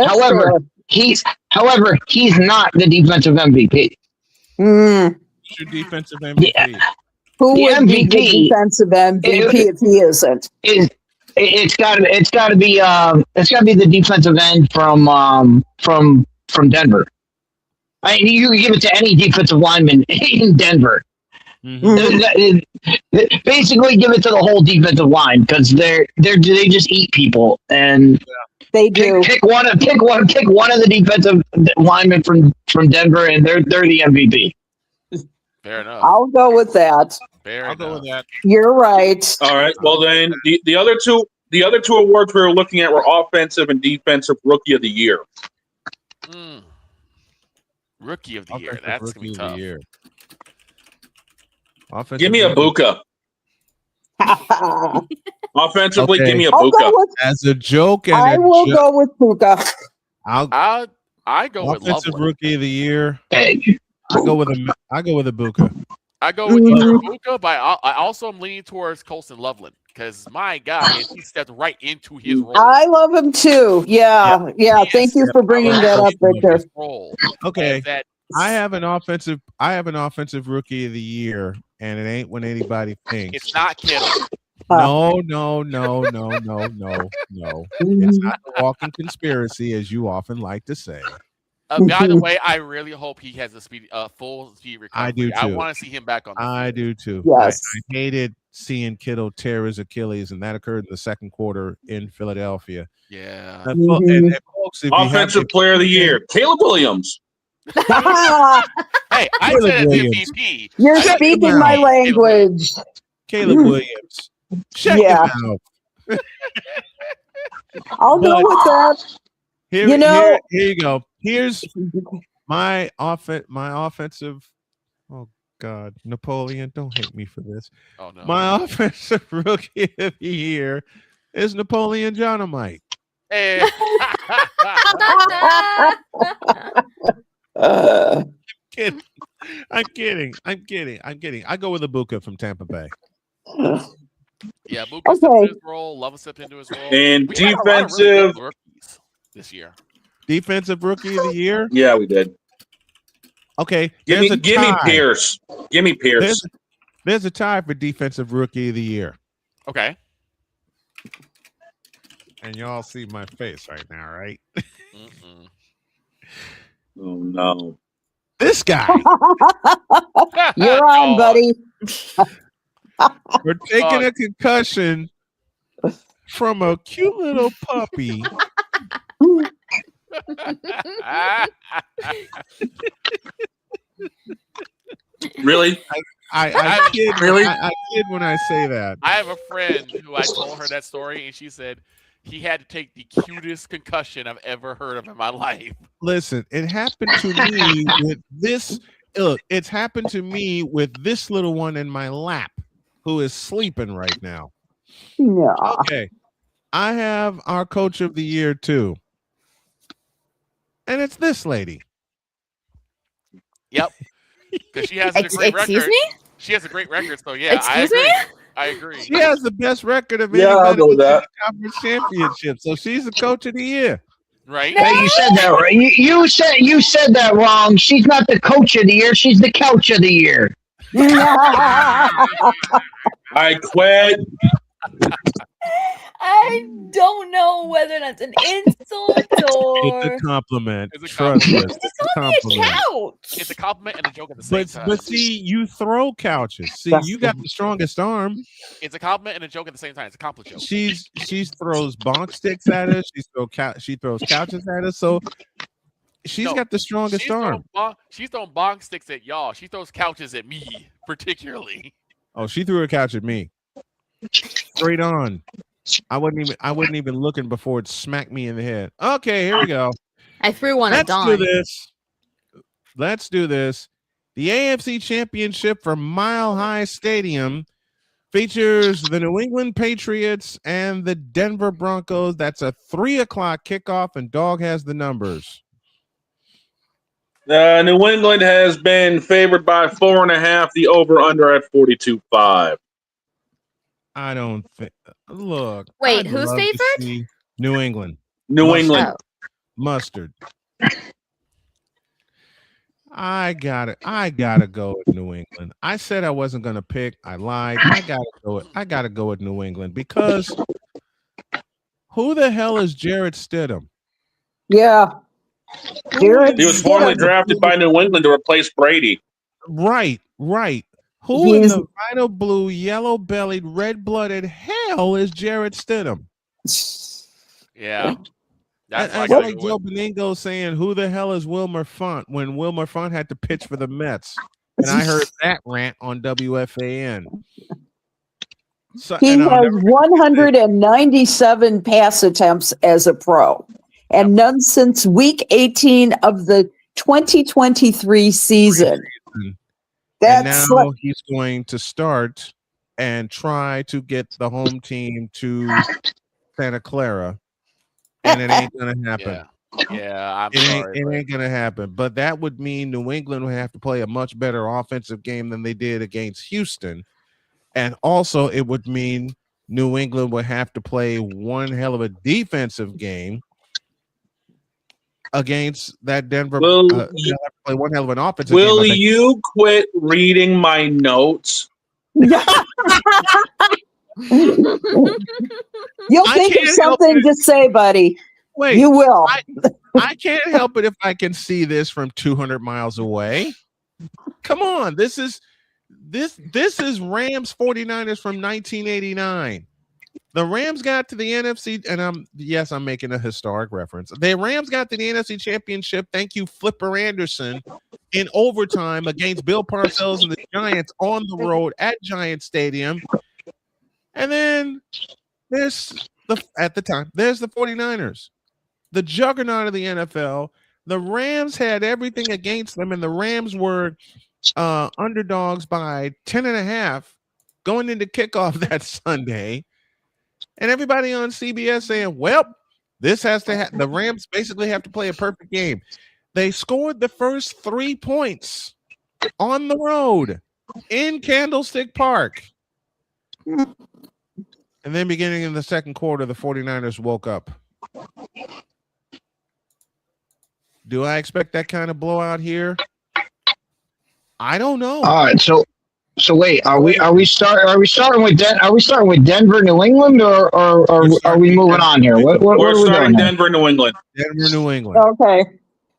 However, he's not the defensive MVP. Your defensive MVP. Yeah. Who would be the defensive MVP if he isn't? It's got to be the defensive end from Denver. I mean, you can give it to any defensive lineman in Denver. Basically, give it to the whole defensive line because they just eat people, and they do pick one of the defensive linemen from Denver, and they're the MVP. Fair enough. I'll go with that. I'll go with that. You're right. All right. Well, then the other two awards we were looking at were offensive and defensive rookie of the year. Rookie of the year. That's gonna be tough. Give me a Buka. Offensively, Okay. give me a I'll Buka. go with- As a joke, and I will go with Puka. I go with offensive Loveland. rookie of the year. I go with a Buka. I go with either Buka, but I also am leaning towards Colson Loveland because my God, he stepped right into his role. I love him too. Yeah. Thank you for bringing that up, Victor. Okay, I have an offensive rookie of the year, and it ain't when anybody thinks. It's not Kittle. No. It's not a walking conspiracy, as you often like to say. By the way, I really hope he has a full speed recovery. I do too. I want to see him back on the field. I do too. Yes. I hated seeing Kittle tear his Achilles, and that occurred in the second quarter in Philadelphia. Yeah. And folks, if you Offensive player of the year, Caleb Williams. Hey, I Caleb said Williams. MVP. You're Shut speaking your my mouth. language. Caleb Williams. Shut your mouth. I'll go with that. Here you go. Here's my offensive. Oh God, Napoleon, don't hate me for this. Oh no. My offensive rookie of the year is Napoleon Dynamite. Hey. kidding. I'm kidding. I go with Ibuka from Tampa Bay. Yeah, Buka stepped into his role. Love stepped into his role. And we had a lot of really defensive good rookies this year. Defensive rookie of the year? Yeah, we did. Okay. Give me Pierce. Give me Pierce. There's a tie for defensive rookie of the year. Okay. And y'all see my face right now, right? Oh no. This guy. You're on, buddy. We're taking a concussion from a cute little puppy. Really? I kid. Really? I kid when I say that. I have a friend who I told her that story, and she said he had to take the cutest concussion I've ever heard of in my life. Listen, it happened to me with this. Look, it's happened to me with this little one in my lap who is sleeping right now. Yeah. Okay. I have our coach of the year too. And it's this lady. Yep. Because she has a great record. Excuse me? She has a great record, so yeah, Excuse I agree. me? I agree. She has the best record of Yeah, I'll anybody go with in the that. conference championship. So she's the coach of the year. Right? Hey, you said that right. You said that wrong. She's not the coach of the year. She's the couch of the year. I quit. I don't know whether that's an insult It's or a compliment. It's a Trust compliment. us. it's It's a only a compliment. couch. It's a compliment and a joke at the same time. But see, you throw couches. See, That's you got the strongest arm. It's a compliment and a joke at the same time. It's a compliment joke. She throws bonk sticks at us. She throws couches at us. So she's No, got the strongest arm. She's throwing bonk sticks at y'all. She throws couches at me, particularly. Oh, she threw a couch at me. Straight on. I wasn't even looking before it smacked me in the head. Okay, here we go. I threw one at Let's Dawn. do this. Let's do this. The AFC Championship for Mile High Stadium features the New England Patriots and the Denver Broncos. That's a 3:00 kickoff, and Dog has the numbers. New England has been favored by 4.5. The over/under at 42.5. I don't think. Look. Wait, I'd who's love to favored? see New England. New England. Oh. Mustard. I gotta go with New England. I said I wasn't gonna pick. I lied. I gotta go with New England because who the hell is Jarrett Stidham? Yeah. Jared He was formerly drafted by New England to replace Brady. Right. Who in He's- the vital blue, yellow-bellied, red-blooded hell is Jarrett Stidham? Yeah. That's That's like Joe Beningo saying, "Who the hell is Wilmer Font?" when Wilmer Font had to pitch for the Mets, and I heard that rant on WFAN. So, He and I'll has never- 197 pass attempts as a pro, and none since week 18 of the 2023 season. And That's now like, he's going to start and try to get the home team to Santa Clara, and it ain't gonna happen. Yeah, I'm It sorry. ain't gonna happen. But that would mean New England would have to play a much better offensive game than they did against Houston, and also it would mean New England would have to play one hell of a defensive game against that Denver. Will they'll have to play one hell of an offensive Will game. you quit reading my notes? you'll I think of can't help something it. to say, buddy. Wait, You will. I can't help it if I can see this from 200 miles away. Come on, this is Rams 49ers from 1989. The Rams got to the NFC, and I'm making a historic reference. The Rams got to the NFC Championship. Thank you, Flipper Anderson, in overtime against Bill Parcells and the Giants on the road at Giant Stadium. And then there's the 49ers, the juggernaut of the NFL. The Rams had everything against them, and the Rams were underdogs by 10.5 going into kickoff that Sunday. And everybody on CBS saying, well, this has to the Rams basically have to play a perfect game. They scored the first 3 points on the road in Candlestick Park. And then beginning in the second quarter, the 49ers woke up. Do I expect that kind of blowout here? I don't know. All right, so wait, are we starting with Denver, New England, or are we moving on here? What We're are we starting doing Denver, New England. Denver, New England. Okay.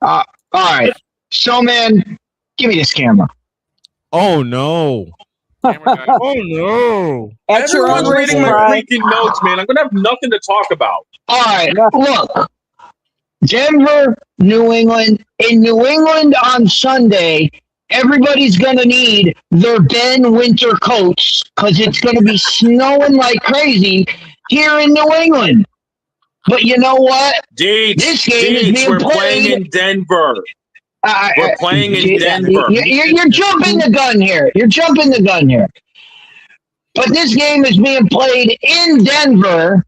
All right. So, man, give me this camera. Oh no! Oh no! At your own Everyone's risk, reading my Fry. freaking notes, man. I'm gonna have nothing to talk about. All right, look. Denver, New England. In New England on Sunday, everybody's going to need their Ben winter coats because it's going to be snowing like crazy here in New England. But you know what? This game is being we're played. playing in Denver. We're playing in Denver. You're jumping the gun here. You're jumping the gun here. But this game is being played in Denver,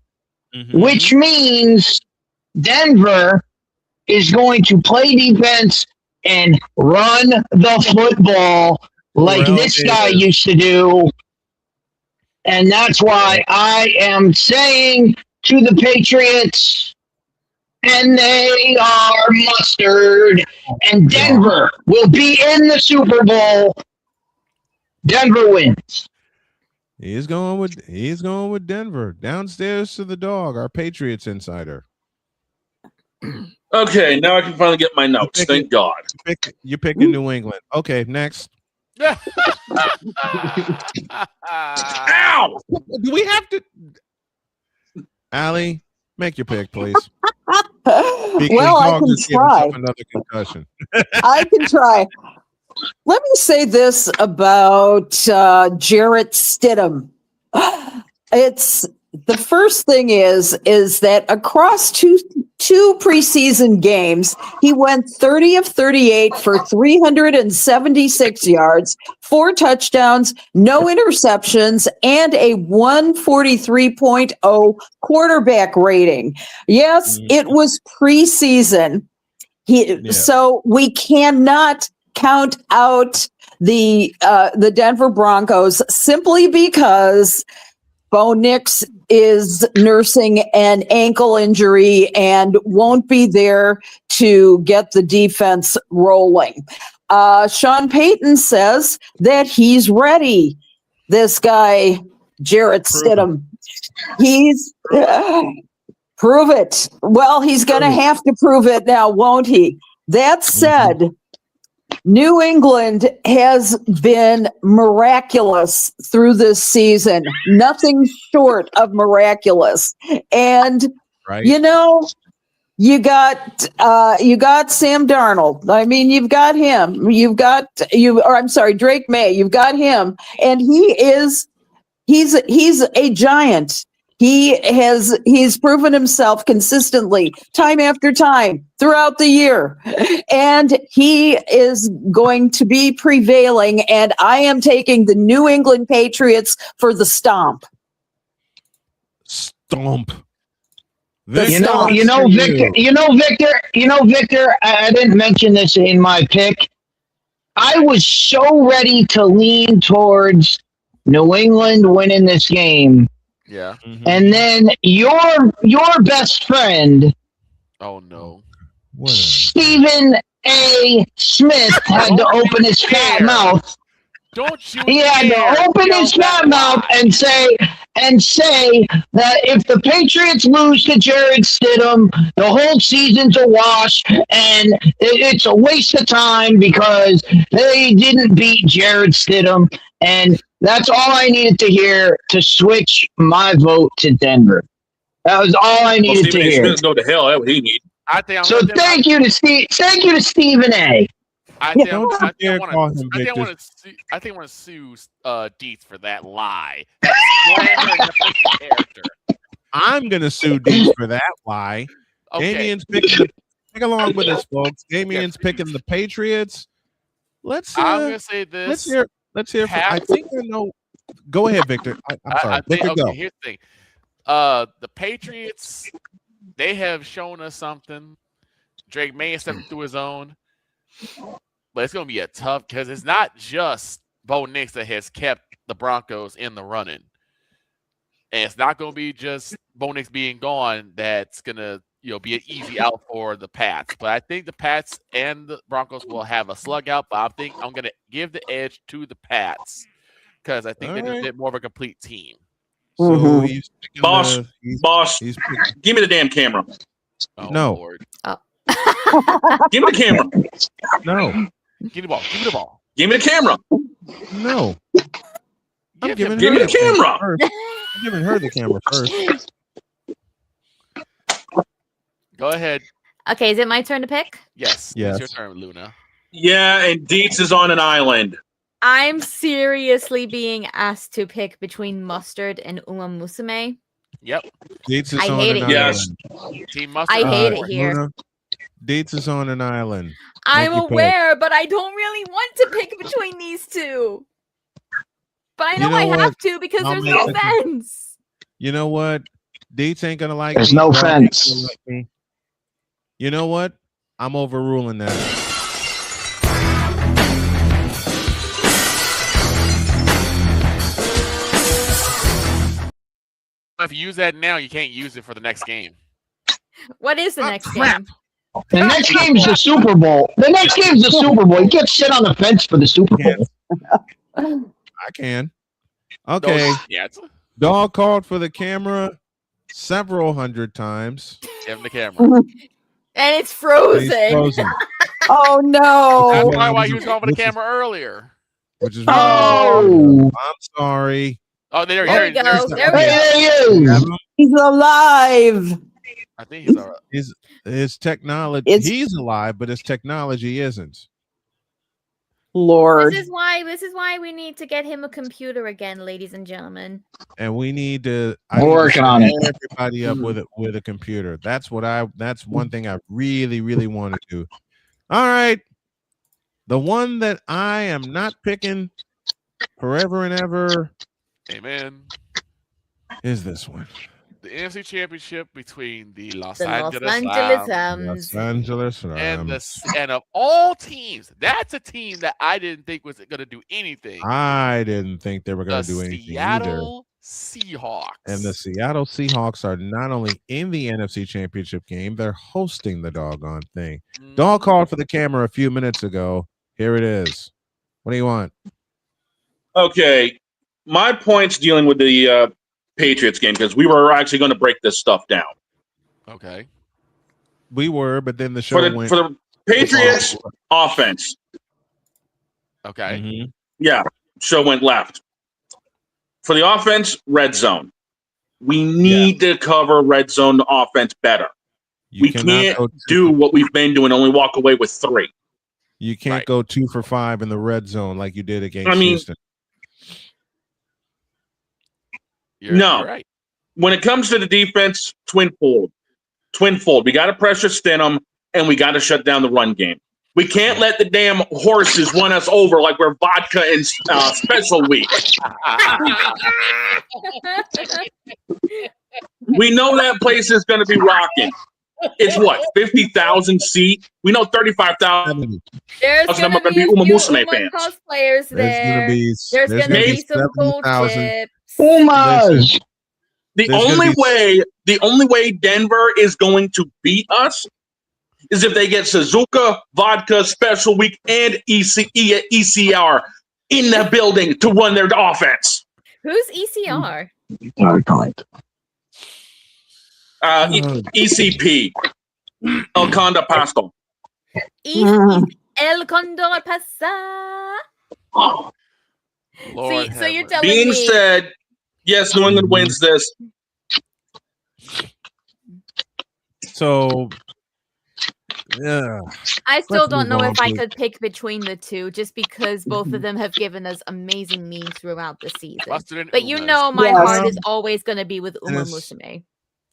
which means Denver is going to play defense and run the football like this guy used to do. And that's why I am saying to the Patriots, and they are mustard, and Denver will be in the Super Bowl. Denver wins. He's going with Denver. Downstairs to the dog, our Patriots insider. Okay, now I can finally get my notes. Thank God. You're picking New England. Okay, next. Ow! Do we have to? Allie, make your pick, please. Well, I can try. Another concussion. I can try. Let me say this about Jarrett Stidham. It's the first thing is that across two preseason games, he went 30 of 38 for 376 yards, 4 touchdowns, no interceptions, and a 143.0 quarterback rating. Yes, it was preseason. So we cannot count out the Denver Broncos simply because Bo Nix is nursing an ankle injury and won't be there to get the defense rolling. Sean Payton says that he's ready. This guy, Jarrett Stidham, he's prove it. Well, he's going to have to prove it now, won't he? That said, New England has been miraculous through this season, nothing short of miraculous. And you know, you got Sam Darnold. I mean, you've got him. Drake May. You've got him, and he's a giant. He's proven himself consistently time after time throughout the year, and he is going to be prevailing, and I am taking the New England Patriots for the stomp. Stomp. Victor, I didn't mention this in my pick. I was so ready to lean towards New England winning this game. Yeah. And then your best friend, oh no, Stephen A. Smith had to open his fat mouth. Don't you? He had to open his fat mouth and say that if the Patriots lose to Jarrett Stidham, the whole season's a wash, and it's a waste of time because they didn't beat Jarrett Stidham. And that's all I needed to hear to switch my vote to Denver. That was all I needed to hear. Go to hell. That's what he needs. Thank you to Stephen A. I think I want to sue Dietz for that lie. That's slandering the character. I'm gonna sue Dietz for that lie. Okay. Damien's pick along with us, folks. Damien's picking the Patriots. I'm gonna say this. Let's hear. I think I know. Go ahead, Victor. I'm sorry. Go. Here's the thing. The Patriots, they have shown us something Drake May stepping through his own. But it's going to be a tough because it's not just Bo Nix that has kept the Broncos in the running. And it's not going to be just Bo Nix being gone that's going to be an easy out for the Pats. But I think the Pats and the Broncos will have a slug out. But I think I'm going to give the edge to the Pats because I think they're just a bit more of a complete team. So he's boss, give me the damn camera. Oh, no. Lord. Give me the camera. No. Give me the ball. Give me the ball. Give me the camera. No. Give me the camera. I'm giving her the camera first. Go ahead. Okay, is it my turn to pick? Yes. Yes. It's your turn, Luna. Yeah, and Dietz is on an island. I'm seriously being asked to pick between Mustard and Uma Musume. Yep. Dietz is I on hate an it here. island. Team Mustard. I hate it here. Luna, Dietz is on an island. I'm Make your pick. aware, but I don't really want to pick between these two. But I know, I what? have to because I'll there's make no the- fence. You know what? Dietz ain't gonna like There's me. no Dog ain't fence. gonna like me. You know what? I'm overruling that. If you use that now, you can't use it for the next game. What is the next game? The next game's the Super Bowl. The next game's the Super Bowl. You can't sit on the fence for the Super Bowl. I can. Okay. Yeah. Dog called for the camera several hundred times. Give him the camera. And it's frozen. He's frozen. Oh no! That's probably why he was going for the camera earlier. Which is Oh. I'm sorry. Oh, there There we go. There we go. There he is. He's alive. I think he's all right. His technology. It's- He's alive, but his technology isn't. Lord. This is why we need to get him a computer again, ladies and gentlemen. And we need to. We're working on it. set everybody up with a computer. That's one thing I really, really want to do. All right. The one that I am not picking forever and ever Amen. is this one. The NFC Championship between the Los The Los Angeles Angeles Rams Los Angeles and of all teams, that's a team that I didn't think was going to do anything. I didn't think they were going The to do anything Seattle either. Seahawks. And the Seattle Seahawks are not only in the NFC Championship game, they're hosting the doggone thing. Dog called for the camera a few minutes ago. Here it is. What do you want? Okay, my point's dealing with the Patriots game because we were actually going to break this stuff down. Okay. We were, but then the show went. For the Patriots offense. Okay. Mhm. Yeah, show went left. For the offense, red zone. We need to cover red zone offense better. We cannot can't go do what we've been doing, only walk away with 3. You can't go 2 for 5 in the red zone like you did against I mean, Houston. You're right. When it comes to the defense, twin fold. We got to pressure Stidham, and we got to shut down the run game. We can't let the damn horses run us over like we're vodka in special week. We know that place is going to be rocking. It's what, 50,000 seat? We know 35,000. There's That's going to gonna be be a Uma few Musume Uma fans. cosplayers there. There's there's going to gonna be be some gold 70,000. chips. Umas. The There's gonna only way Denver is going to beat us is if they get Suzuka, Vodka, Special Week, and ECR in the building to run their offense. Who's ECR? ECP, El Conda Pasto. El Condor Pasa. Lord So you're telling Being me said, yes, New England wins this. So, yeah. I still Let's don't move know on, if I please. could pick between the two just because both of them have given us amazing memes throughout the season. Mustard and But you Umas. know my Yes. heart is always going to be with Uma Yes. Musume.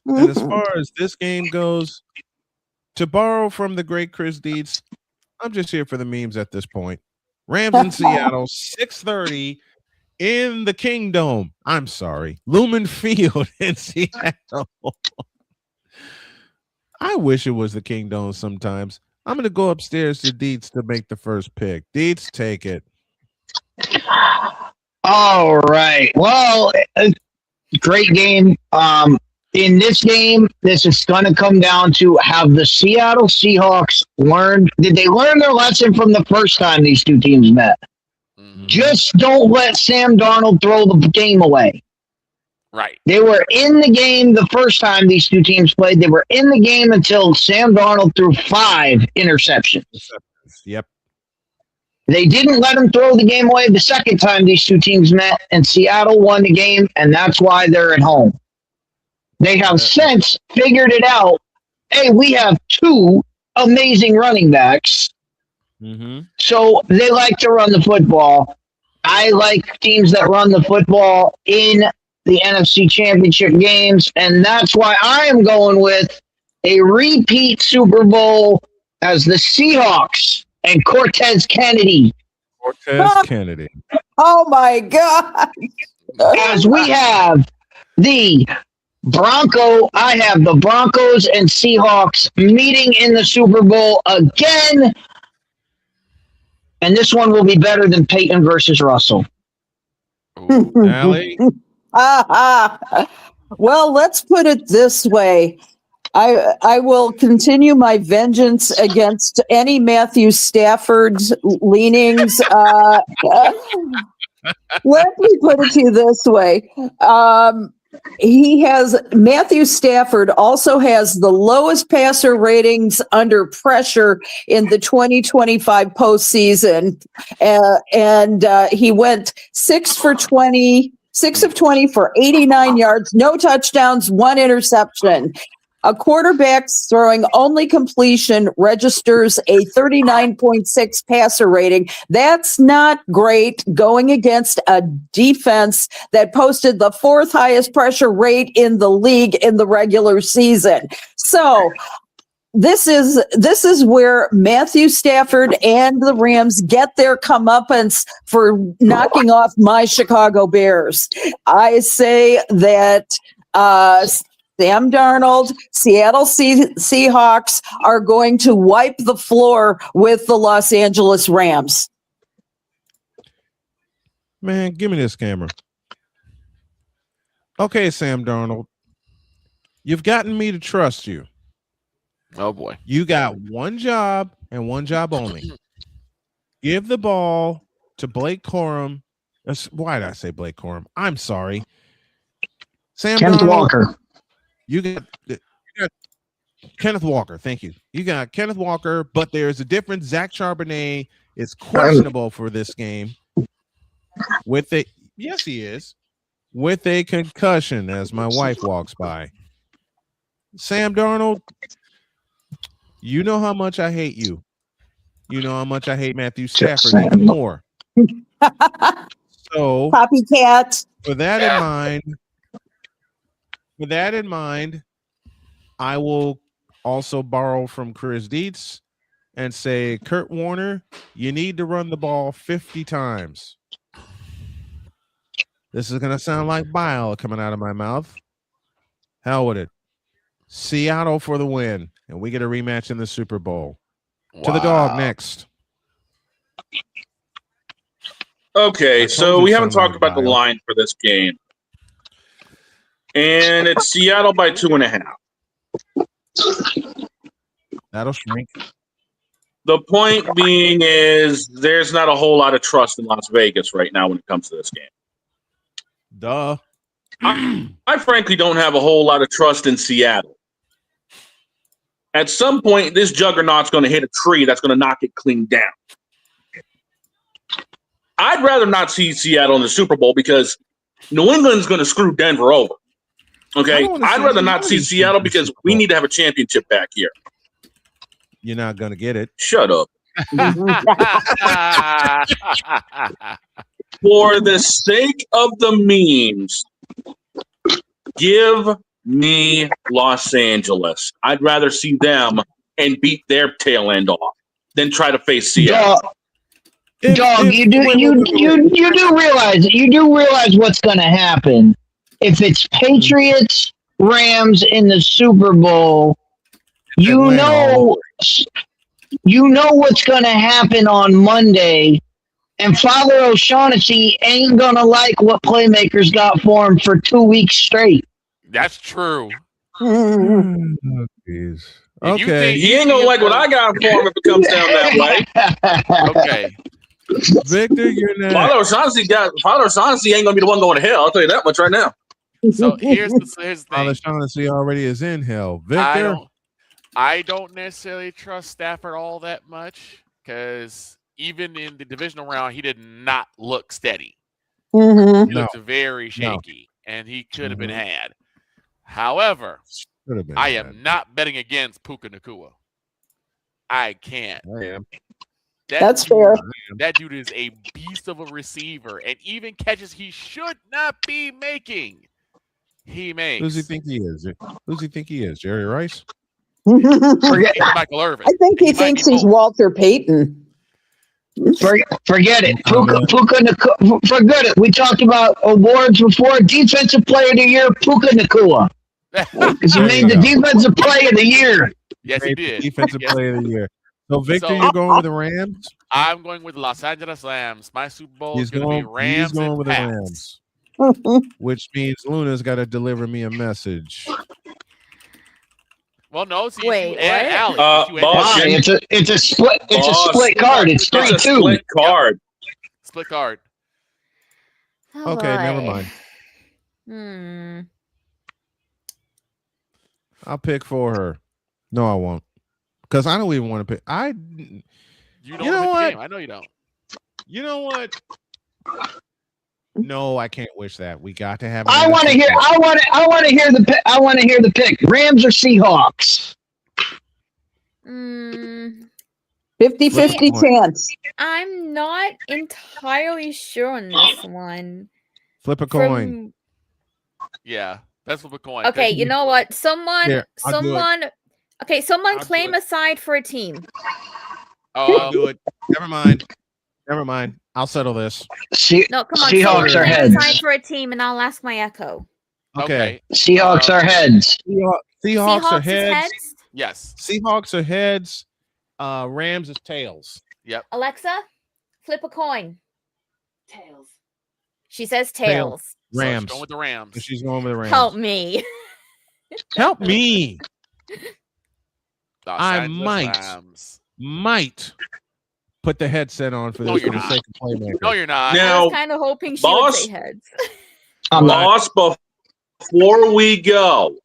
And as far as this game goes, to borrow from the great Chris Deeds, I'm just here for the memes at this point. Rams in Seattle, 6:30 in the Kingdome. I'm sorry, Lumen Field in Seattle. I wish it was the Kingdom sometimes. I'm going to go upstairs to Deets to make the first pick. Deets, take it. All right. Well, great game. In this game, this is going to come down to, have the Seattle Seahawks learned? Did they learn their lesson from the first time these two teams met? Just don't let Sam Darnold throw the game away. Right. They were in the game the first time these two teams played. They were in the game until Sam Darnold threw 5 interceptions. Yep. They didn't let him throw the game away the second time these two teams met, and Seattle won the game, and that's why they're at home. They have since figured it out. Hey, we have 2 amazing running backs. So they like to run the football. I like teams that run the football in the NFC Championship games, and that's why I am going with a repeat Super Bowl as the Seahawks and Cortez Kennedy. Kennedy. Oh my God. As we have I have the Broncos and Seahawks meeting in the Super Bowl again. And this one will be better than Peyton versus Russell. Allie? Well, let's put it this way. I will continue my vengeance against any Matthew Stafford's leanings. Let me put it to you this way. Matthew Stafford also has the lowest passer ratings under pressure in the 2025 postseason. And he went 6 of 20 for 89 yards, no touchdowns, 1 interception. A quarterback's throwing only completion registers a 39.6 passer rating. That's not great going against a defense that posted the 4th highest pressure rate in the league in the regular season. So this is where Matthew Stafford and the Rams get their comeuppance for knocking off my Chicago Bears. I say that Sam Darnold, Seattle Seahawks are going to wipe the floor with the Los Angeles Rams. Man, give me this camera. Okay, Sam Darnold. You've gotten me to trust you. Oh, boy. You got one job and one job only. Give the ball to Blake Corum. Why did I say Blake Corum? I'm sorry. Sam Kenneth Darnold, Walker. You got Kenneth Walker. Thank you. You got Kenneth Walker, but there's a difference. Zach Charbonnet is questionable for this game. Yes, he is. With a concussion, as my wife walks by. Sam Darnold, you know how much I hate you. You know how much I hate Matthew Stafford even more. So, copycat. With that in mind, I will also borrow from Chris Dietz and say, Kurt Warner, you need to run the ball 50 times. This is going to sound like bile coming out of my mouth. Hell with it. Seattle for the win, and we get a rematch in the Super Bowl. Wow. To the dog next. Okay, so we haven't talked about the line for this game. And it's Seattle by 2.5. That'll shrink. The point being is there's not a whole lot of trust in Las Vegas right now when it comes to this game. Duh. I frankly don't have a whole lot of trust in Seattle. At some point, this juggernaut's going to hit a tree that's going to knock it clean down. I'd rather not see Seattle in the Super Bowl because New England's going to screw Denver over. Okay, I'd rather not see Seattle because we need to have a championship back here. You're not going to get it. Shut up. For the sake of the memes, give me Los Angeles. I'd rather see them and beat their tail end off than try to face Seattle. Dog, you do realize what's going to happen if it's Patriots Rams in the Super Bowl. you know what's going to happen on Monday, and Father O'Shaughnessy ain't going to like what playmakers got for him for 2 weeks straight. That's true. Oh, jeez. Okay. He ain't gonna like what I got for him if it comes down that way. Okay. Victor, you're next. Father O'Shaughnessy ain't gonna be the one going to hell. I'll tell you that much right now. So here's the thing. Father Shaughnessy already is in hell. Victor, I don't necessarily trust Stafford all that much because even in the divisional round, he did not look steady. Mm-hmm. He looked very shaky, and he could have been had. However, I am not betting against Puka Nacua. I can't. I am. That's fair. That dude is a beast of a receiver, and even catches he should not be making, he makes. Who's he think he is? Who's he think he is? Jerry Rice? Forget Michael Irvin. I think he thinks he's Walter Payton. Forget it. Puka Nacua. Forget it. We talked about awards before. Defensive Player of the Year, Puka Nacua. Because he made the Defensive Player of the Year. Yes, he did. Defensive Player of the Year. So, Victor, you're going with the Rams? I'm going with the Los Angeles Rams. My Super Bowl is He's going to be Rams. He's going and with Pats. the Rams. Which means Luna's got to deliver me a message. Well, no, it's Wait, you and Allie. Boss, It's a split. It's a split card. It's 3-2. Split card. Split card. Oh, Okay, never boy. mind. I'll pick for her. No, I won't. Because I don't even want to pick. You know what? I know you don't. You know what? No, I can't wish that. We got to have. I want to hear. I want to hear the pick. I want to hear the pick. Rams or Seahawks? 50-50 chance. I'm not entirely sure on this one. Flip a coin. Yeah, that's flip a coin. Okay, you know what? Here, I'll do it. Okay, someone claim a side for a team. Oh, I'll do it. Never mind. I'll settle this. No, come on. Seahawks someone are claim heads. a side for a team, and I'll ask my echo. Okay. Seahawks are heads. Seahawks are is heads. Yes. Seahawks are heads. Rams is tails. Yep. Alexa, flip a coin. Tails. She says tails. Rams. So she's going with the Rams. She's going with the Rams. Help me. Help me. Los I Angeles might put the headset on for this for the sake of playmaker. No, you're not. I was kind of hoping she would say heads. Boss, before we go,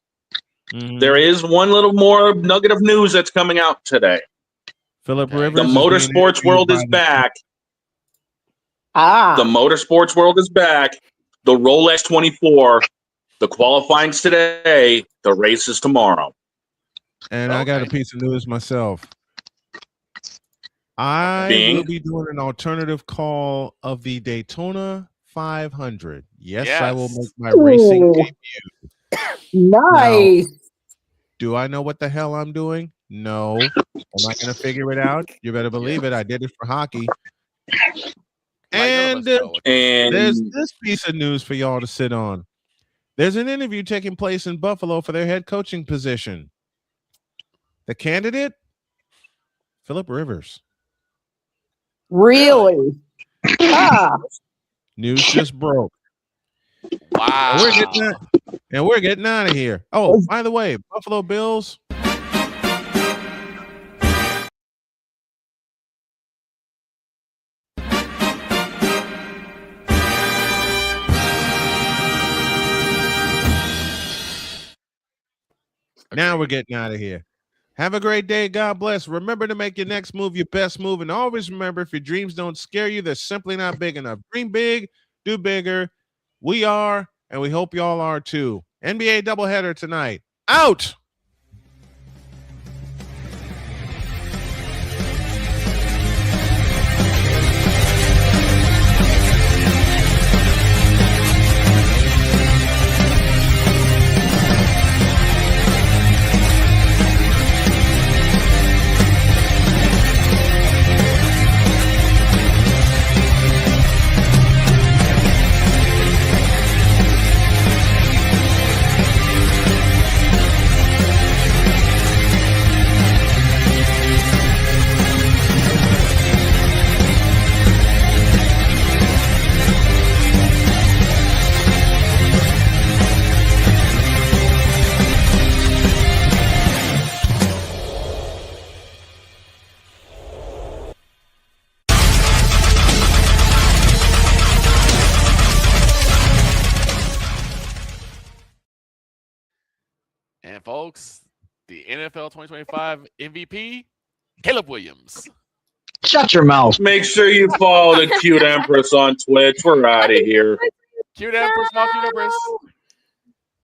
there is one little more nugget of news that's coming out today. Philip Rivers. The motorsports world is back. The motorsports world is back. The Rolex 24. The qualifying's today. The race is tomorrow. And I got a piece of news myself. I will be doing an alternative call of the Daytona 500. Yes. I will make my racing debut. Nice. Now, do I know what the hell I'm doing? No. Am I going to figure it out? You better believe it. I did it for hockey. And there's this piece of news for y'all to sit on. There's an interview taking place in Buffalo for their head coaching position. The candidate, Philip Rivers. Really? News just broke. Wow. And we're getting out of here. Oh, by the way, Buffalo Bills. Now we're getting out of here. Have a great day. God bless. Remember to make your next move your best move. And always remember, if your dreams don't scare you, they're simply not big enough. Dream big, do bigger. We are, and we hope y'all are too. NBA doubleheader tonight. Out! And folks, the NFL 2025 MVP, Caleb Williams. Shut your mouth. Make sure you follow the Cute Empress on Twitch. We're out of here. Cute Empress, small Cute Empress.